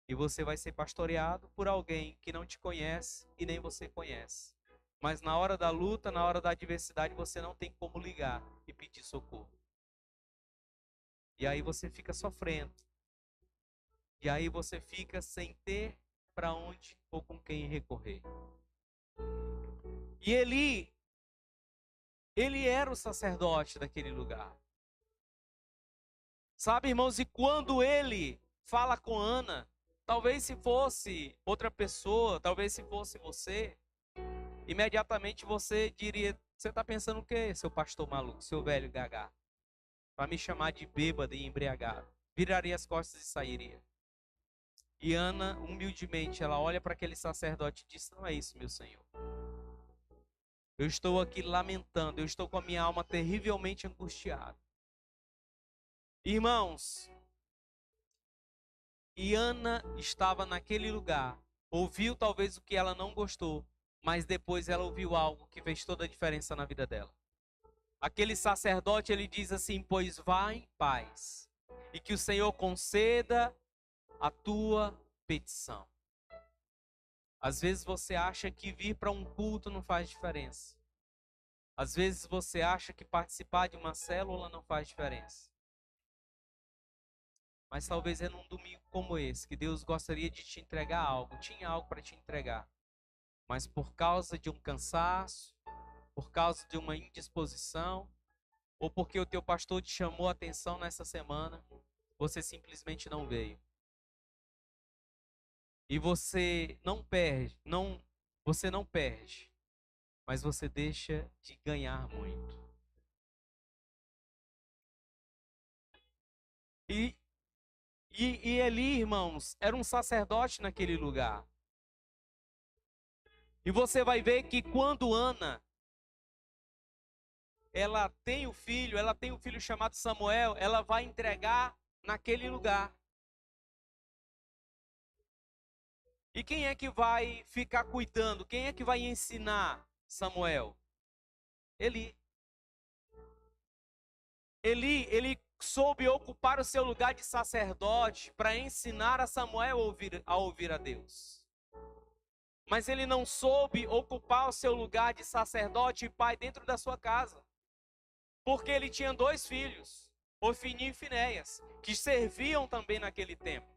E você vai ser pastoreado por alguém que não te conhece e nem você conhece. Mas na hora da luta, na hora da adversidade, você não tem como ligar e pedir socorro. E aí você fica sofrendo. E aí você fica sem ter para onde ou com quem recorrer. E ele era o sacerdote daquele lugar. Sabe, irmãos, e quando ele fala com Ana, talvez se fosse outra pessoa, talvez se fosse você, imediatamente você diria: você está pensando o quê, seu pastor maluco, seu velho gagá? Para me chamar de bêbado e embriagado. Viraria as costas e sairia. E Ana, humildemente, ela olha para aquele sacerdote e diz: não é isso, meu Senhor. Eu estou aqui lamentando, eu estou com a minha alma terrivelmente angustiada. Irmãos, e Ana estava naquele lugar, ouviu talvez o que ela não gostou, mas depois ela ouviu algo que fez toda a diferença na vida dela. Aquele sacerdote, ele diz assim: pois vá em paz, e que o Senhor conceda a tua petição. Às vezes você acha que vir para um culto não faz diferença. Às vezes você acha que participar de uma célula não faz diferença. Mas talvez é num domingo como esse que Deus gostaria de te entregar algo, tinha algo para te entregar. Mas por causa de um cansaço, por causa de uma indisposição, ou porque o teu pastor te chamou a atenção nessa semana, você simplesmente não veio. E você não perde, mas você deixa de ganhar muito. E Eli, irmãos, era um sacerdote naquele lugar. E você vai ver que quando Ana, ela tem o filho chamado Samuel, ela vai entregar naquele lugar. E quem é que vai ficar cuidando? Quem é que vai ensinar Samuel? Eli. Ele soube ocupar o seu lugar de sacerdote para ensinar a Samuel a ouvir a Deus. Mas ele não soube ocupar o seu lugar de sacerdote e pai dentro da sua casa. Porque ele tinha 2 filhos, Ofni e Finéias, que serviam também naquele tempo,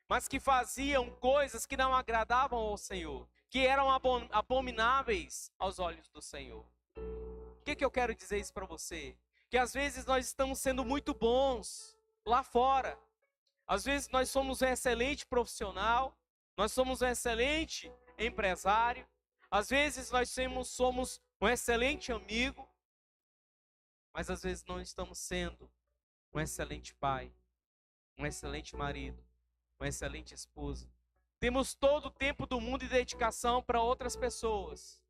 mas que faziam coisas que não agradavam ao Senhor, que eram abomináveis aos olhos do Senhor. O que eu quero dizer isso para você? Que às vezes nós estamos sendo muito bons lá fora. Às vezes nós somos um excelente profissional, nós somos um excelente empresário, às vezes nós somos um excelente amigo, mas às vezes não estamos sendo um excelente pai, um excelente marido, uma excelente esposa. Temos todo o tempo do mundo e dedicação para outras pessoas,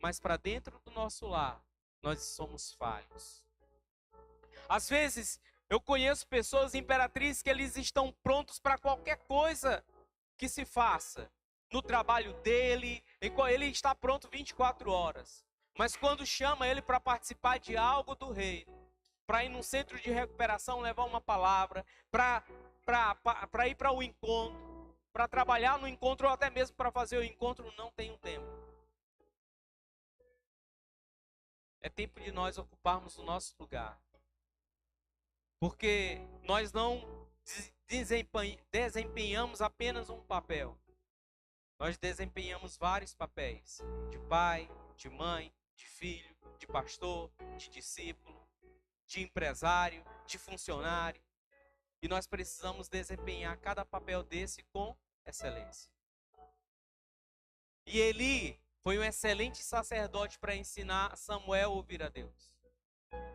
mas para dentro do nosso lar, nós somos falhos. Às vezes, eu conheço pessoas, Imperatriz, que eles estão prontos para qualquer coisa que se faça. No trabalho dele, ele está pronto 24 horas. Mas quando chama ele para participar de algo do reino, para ir num centro de recuperação, levar uma palavra, para ir para o encontro, para trabalhar no encontro ou até mesmo para fazer o encontro, não tenho tempo. É tempo de nós ocuparmos o nosso lugar. Porque nós não desempenhamos apenas um papel. Nós desempenhamos vários papéis. De pai, de mãe, de filho, de pastor, de discípulo, de empresário, de funcionário. E nós precisamos desempenhar cada papel desse com excelência. E Eli foi um excelente sacerdote para ensinar Samuel a ouvir a Deus.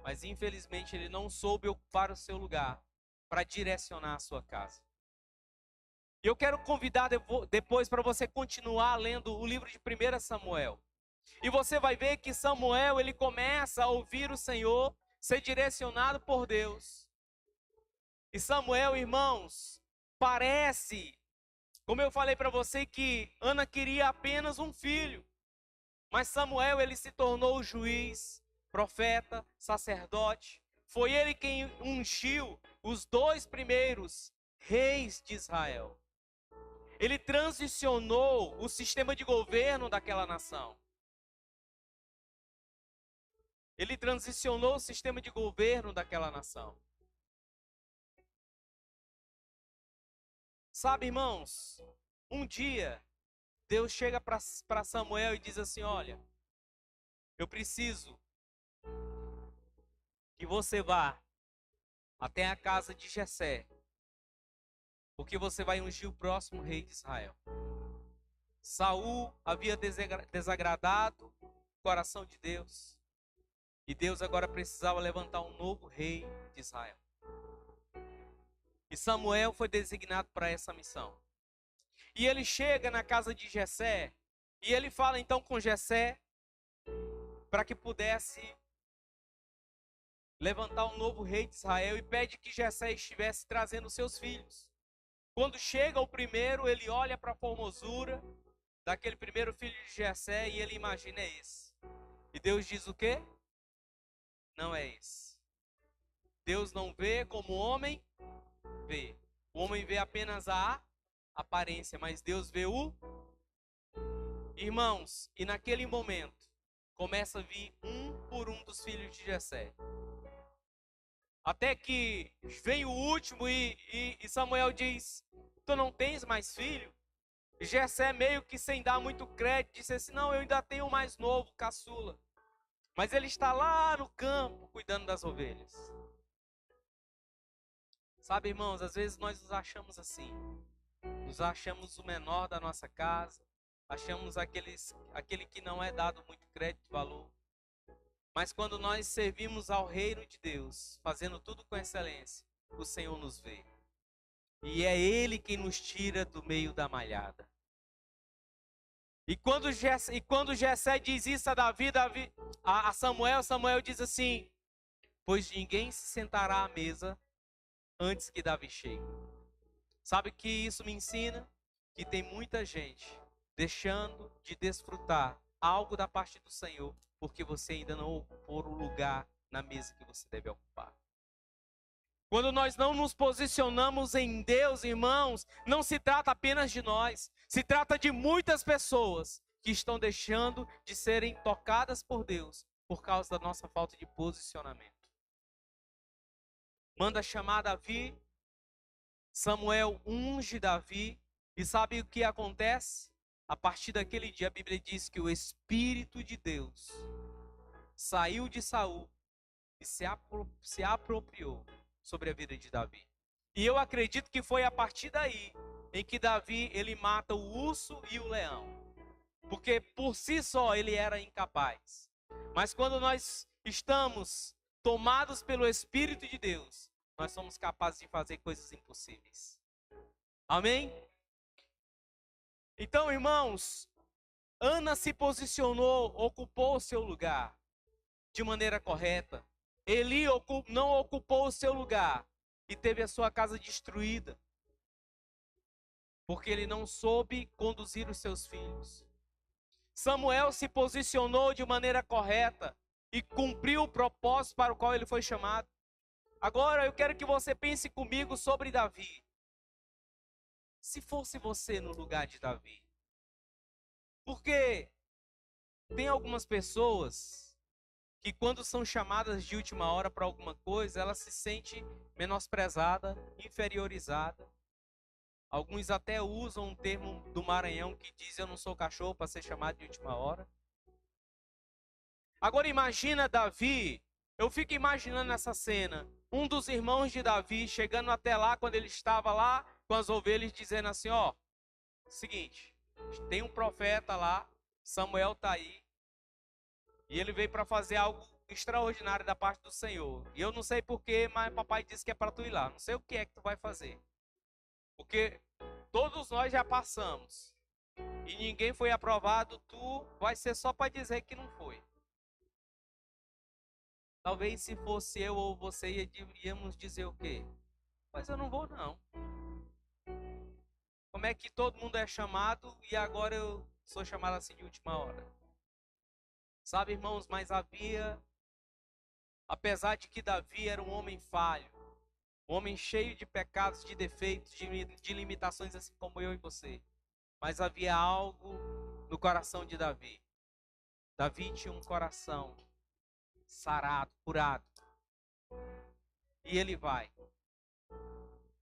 Mas infelizmente ele não soube ocupar o seu lugar para direcionar a sua casa. E eu quero convidar depois para você continuar lendo o livro de 1 Samuel. E você vai ver que Samuel, ele começa a ouvir o Senhor, ser direcionado por Deus. E Samuel, irmãos, parece, como eu falei para você, que Ana queria apenas um filho. Mas Samuel, ele se tornou juiz, profeta, sacerdote. Foi ele quem ungiu os 2 primeiros reis de Israel. Ele transicionou o sistema de governo daquela nação. Ele transicionou o sistema de governo daquela nação. Sabe, irmãos, um dia Deus chega para Samuel e diz assim: olha, eu preciso que você vá até a casa de Jessé, porque você vai ungir o próximo rei de Israel. Saul havia desagradado o coração de Deus, e Deus agora precisava levantar um novo rei de Israel. E Samuel foi designado para essa missão. E ele chega na casa de Jessé, e ele fala então com Jessé, para que pudesse levantar um novo rei de Israel, e pede que Jessé estivesse trazendo seus filhos. Quando chega o primeiro, ele olha para a formosura daquele primeiro filho de Jessé, e ele imagina: é esse. E Deus diz o quê? Não é esse. Deus não vê como o homem vê. O homem vê apenas a aparência, mas Deus vê o... Irmãos, e naquele momento, começa a vir um por um dos filhos de Jessé. Até que vem o último e Samuel diz: tu não tens mais filho? E Jessé, meio que sem dar muito crédito, disse assim: não, eu ainda tenho um mais novo, caçula. Mas ele está lá no campo, cuidando das ovelhas. Sabe, irmãos, às vezes nós nos achamos assim. Nos achamos o menor da nossa casa. Achamos aquele que não é dado muito crédito e valor. Mas quando nós servimos ao reino de Deus, fazendo tudo com excelência, o Senhor nos vê. E é Ele quem nos tira do meio da malhada. E quando Jessé diz isso a Samuel, Samuel diz assim: pois ninguém se sentará à mesa antes que Davi chegue. Sabe o que isso me ensina? Que tem muita gente deixando de desfrutar algo da parte do Senhor, porque você ainda não ocupou o lugar na mesa que você deve ocupar. Quando nós não nos posicionamos em Deus, irmãos, não se trata apenas de nós, se trata de muitas pessoas que estão deixando de serem tocadas por Deus por causa da nossa falta de posicionamento. Manda chamar Davi, Samuel unge Davi, e sabe o que acontece? A partir daquele dia, a Bíblia diz que o Espírito de Deus saiu de Saul e se apropriou sobre a vida de Davi. E eu acredito que foi a partir daí em que Davi, ele mata o urso e o leão. Porque por si só ele era incapaz. Mas quando nós estamos tomados pelo Espírito de Deus, nós somos capazes de fazer coisas impossíveis. Amém? Então, irmãos, Ana se posicionou, ocupou o seu lugar de maneira correta. Eli não ocupou o seu lugar e teve a sua casa destruída, porque ele não soube conduzir os seus filhos. Samuel se posicionou de maneira correta e cumpriu o propósito para o qual ele foi chamado. Agora eu quero que você pense comigo sobre Davi. Se fosse você no lugar de Davi. Porque tem algumas pessoas que quando são chamadas de última hora para alguma coisa, ela se sente menosprezada, inferiorizada. Alguns até usam um termo do Maranhão que diz: eu não sou cachorro para ser chamado de última hora. Agora imagina Davi, eu fico imaginando essa cena, um dos irmãos de Davi chegando até lá, quando ele estava lá com as ovelhas, dizendo assim: ó, seguinte, tem um profeta lá, Samuel está aí, e ele veio para fazer algo extraordinário da parte do Senhor. E eu não sei porquê, mas papai disse que é para tu ir lá. Não sei o que é que tu vai fazer. Porque todos nós já passamos. E ninguém foi aprovado, tu vai ser só para dizer que não foi. Talvez se fosse eu ou você, iríamos dizer o quê? Mas eu não vou não. Como é que todo mundo é chamado e agora eu sou chamado assim de última hora? Sabe, irmãos, mas apesar de que Davi era um homem falho, um homem cheio de pecados, de defeitos, de limitações, assim como eu e você. Mas havia algo no coração de Davi. Davi tinha um coração sarado, curado. E ele vai.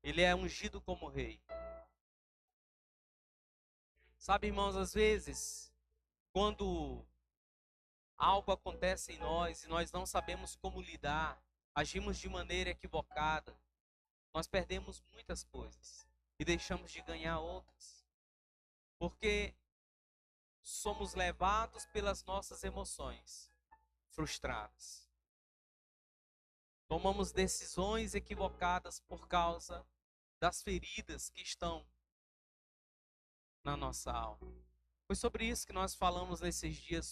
Ele é ungido como rei. Sabe, irmãos, às vezes, quando algo acontece em nós e nós não sabemos como lidar, agimos de maneira equivocada, nós perdemos muitas coisas e deixamos de ganhar outras. Porque somos levados pelas nossas emoções frustradas. Tomamos decisões equivocadas por causa das feridas que estão na nossa alma. Foi sobre isso que nós falamos nesses dias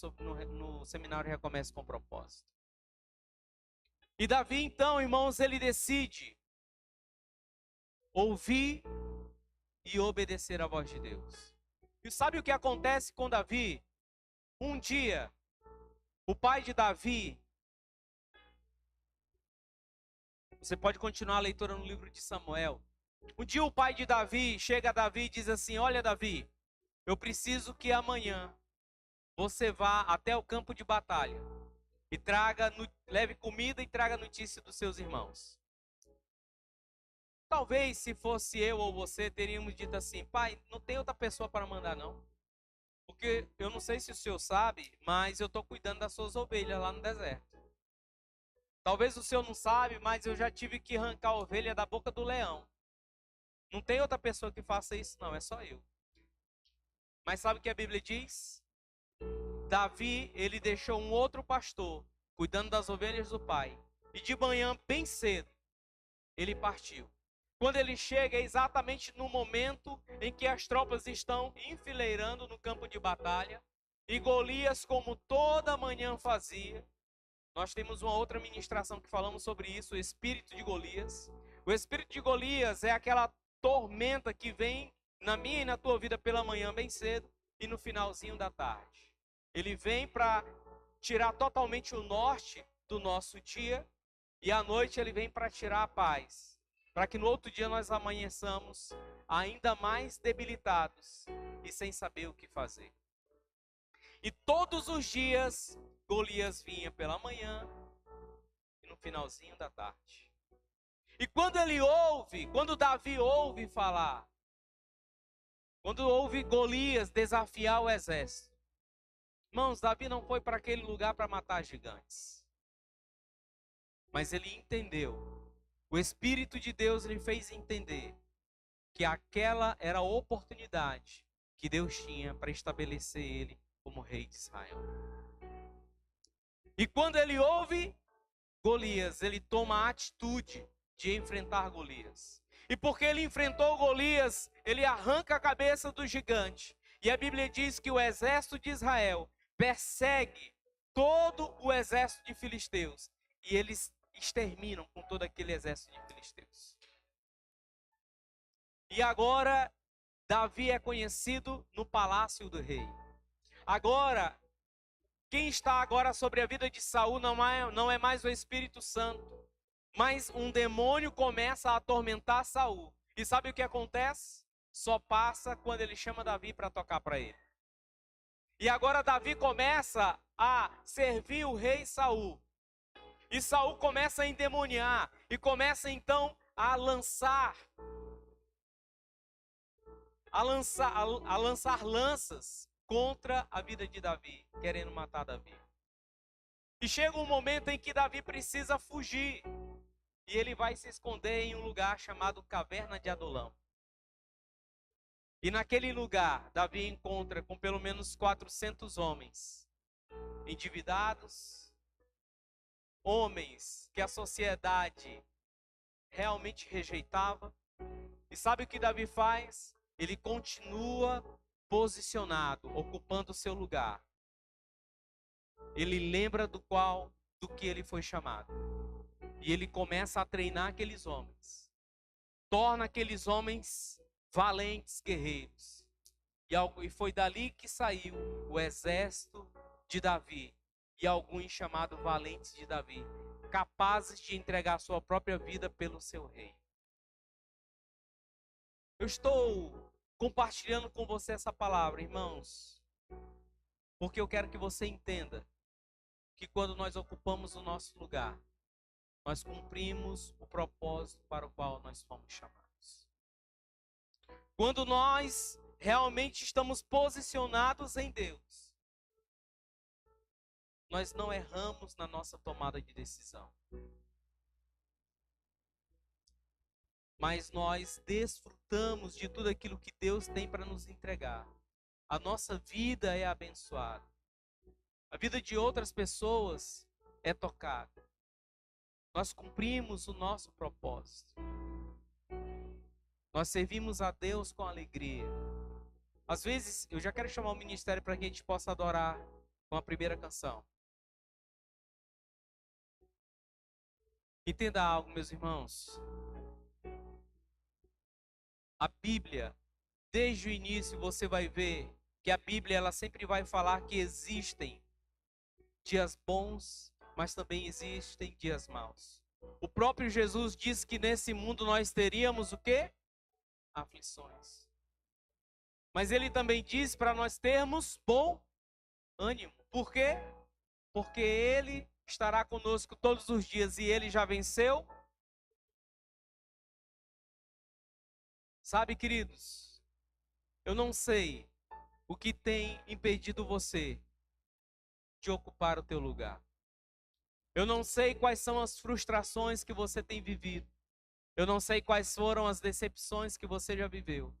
no seminário Recomeço com Propósito. E Davi, então, irmãos, ele decide ouvir e obedecer à voz de Deus. E sabe o que acontece com Davi? Um dia, o pai de Davi, você pode continuar a leitura no livro de Samuel. Um dia o pai de Davi chega a Davi e diz assim: olha, Davi, eu preciso que amanhã você vá até o campo de batalha e leve comida e traga notícia dos seus irmãos. Talvez se fosse eu ou você, teríamos dito assim: pai, não tem outra pessoa para mandar não. Porque eu não sei se o senhor sabe, mas eu estou cuidando das suas ovelhas lá no deserto. Talvez o senhor não sabe, mas eu já tive que arrancar a ovelha da boca do leão. Não tem outra pessoa que faça isso não, é só eu. Mas sabe o que a Bíblia diz? Davi, ele deixou um outro pastor cuidando das ovelhas do pai. E de manhã, bem cedo, ele partiu. Quando ele chega, é exatamente no momento em que as tropas estão enfileirando no campo de batalha. E Golias, como toda manhã fazia, nós temos uma outra ministração que falamos sobre isso, o espírito de Golias. O espírito de Golias é aquela tormenta que vem na minha e na tua vida pela manhã bem cedo e no finalzinho da tarde. Ele vem para tirar totalmente o norte do nosso dia e à noite ele vem para tirar a paz. Para que no outro dia nós amanheçamos ainda mais debilitados e sem saber o que fazer. E todos os dias Golias vinha pela manhã e no finalzinho da tarde. E quando Davi ouve falar, quando ouve Golias desafiar o exército, irmãos, Davi não foi para aquele lugar para matar gigantes. Mas ele entendeu, o Espírito de Deus lhe fez entender que aquela era a oportunidade que Deus tinha para estabelecer ele como rei de Israel. E quando ele ouve Golias, ele toma a atitude de enfrentar Golias. E porque ele enfrentou Golias, ele arranca a cabeça do gigante. E a Bíblia diz que o exército de Israel persegue todo o exército de filisteus. E eles exterminam com todo aquele exército de filisteus. E agora, Davi é conhecido no palácio do rei. Agora, quem está agora sobre a vida de Saul não é mais o Espírito Santo. Mas um demônio começa a atormentar Saul. E sabe o que acontece? Só passa quando ele chama Davi para tocar para ele. E agora Davi começa a servir o rei Saul. E Saul começa a endemoniar. E começa então a lançar lanças contra a vida de Davi, querendo matar Davi. E chega um momento em que Davi precisa fugir. E ele vai se esconder em um lugar chamado Caverna de Adulão. E naquele lugar, Davi encontra com pelo menos 400 homens endividados, homens que a sociedade realmente rejeitava. E sabe o que Davi faz? Ele continua posicionado, ocupando o seu lugar. Ele lembra do que ele foi chamado. E ele começa a treinar aqueles homens. Torna aqueles homens valentes guerreiros. E foi dali que saiu o exército de Davi. E alguns chamados valentes de Davi, capazes de entregar sua própria vida pelo seu rei. Eu estou compartilhando com você essa palavra, irmãos, porque eu quero que você entenda que quando nós ocupamos o nosso lugar, nós cumprimos o propósito para o qual nós fomos chamados. Quando nós realmente estamos posicionados em Deus, nós não erramos na nossa tomada de decisão. Mas nós desfrutamos de tudo aquilo que Deus tem para nos entregar. A nossa vida é abençoada. A vida de outras pessoas é tocada. Nós cumprimos o nosso propósito. Nós servimos a Deus com alegria. Às vezes, eu já quero chamar o ministério para que a gente possa adorar com a primeira canção. Entenda algo, meus irmãos. A Bíblia, desde o início você vai ver que a Bíblia ela sempre vai falar que existem dias bons, mas também existem dias maus. O próprio Jesus disse que nesse mundo nós teríamos o quê? Aflições. Mas ele também diz para nós termos bom ânimo. Por quê? Porque ele estará conosco todos os dias e ele já venceu. Sabe, queridos, eu não sei o que tem impedido você de ocupar o teu lugar. Eu não sei quais são as frustrações que você tem vivido. Eu não sei quais foram as decepções que você já viveu.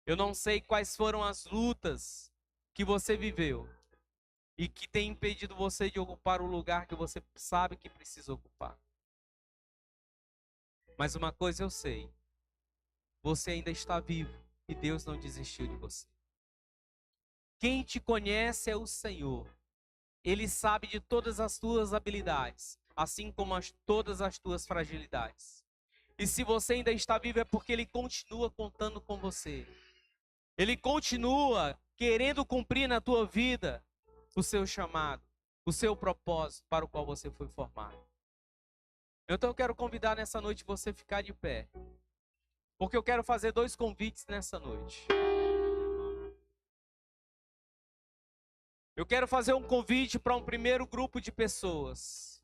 Eu não sei quais foram as lutas que você viveu e que tem impedido você de ocupar o lugar que você sabe que precisa ocupar. Mas uma coisa eu sei. Você ainda está vivo e Deus não desistiu de você. Quem te conhece é o Senhor. Ele sabe de todas as tuas habilidades, assim como todas as tuas fragilidades. E se você ainda está vivo é porque Ele continua contando com você. Ele continua querendo cumprir na tua vida o seu chamado, o seu propósito para o qual você foi formado. Então eu quero convidar nessa noite você a ficar de pé. Porque eu quero fazer 2 convites nessa noite. Eu quero fazer um convite para um primeiro grupo de pessoas.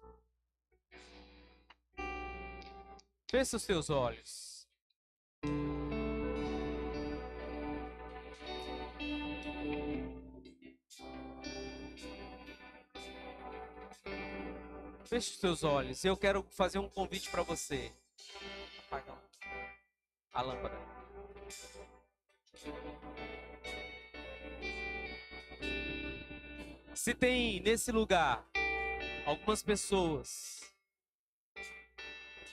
Feche os teus olhos. Feche os teus olhos. Eu quero fazer um convite para você. Apaga a lâmpada. Se tem nesse lugar algumas pessoas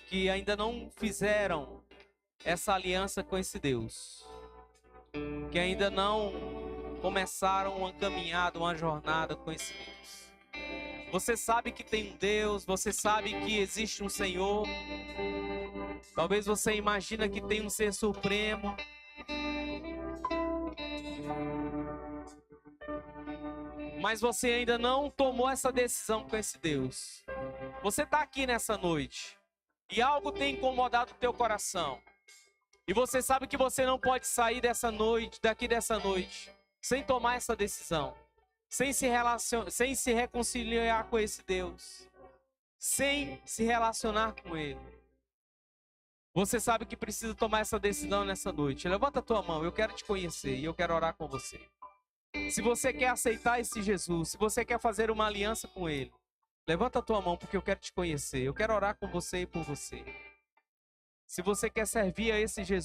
que ainda não fizeram essa aliança com esse Deus, que ainda não começaram uma caminhada, uma jornada com esse Deus. Você sabe que tem um Deus, você sabe que existe um Senhor. Talvez você imagina que tem um ser supremo. Mas você ainda não tomou essa decisão com esse Deus. Você está aqui nessa noite. e algo tem incomodado o teu coração, e você sabe que você não pode sair daqui dessa noite, sem tomar essa decisão, sem se reconciliar com esse Deus, sem se relacionar com Ele. Você sabe que precisa tomar essa decisão nessa noite. Levanta a tua mão, eu quero te conhecer e eu quero orar com você. Se você quer aceitar esse Jesus, se você quer fazer uma aliança com Ele, levanta a tua mão porque eu quero te conhecer. Eu quero orar com você e por você. Se você quer servir a esse Jesus,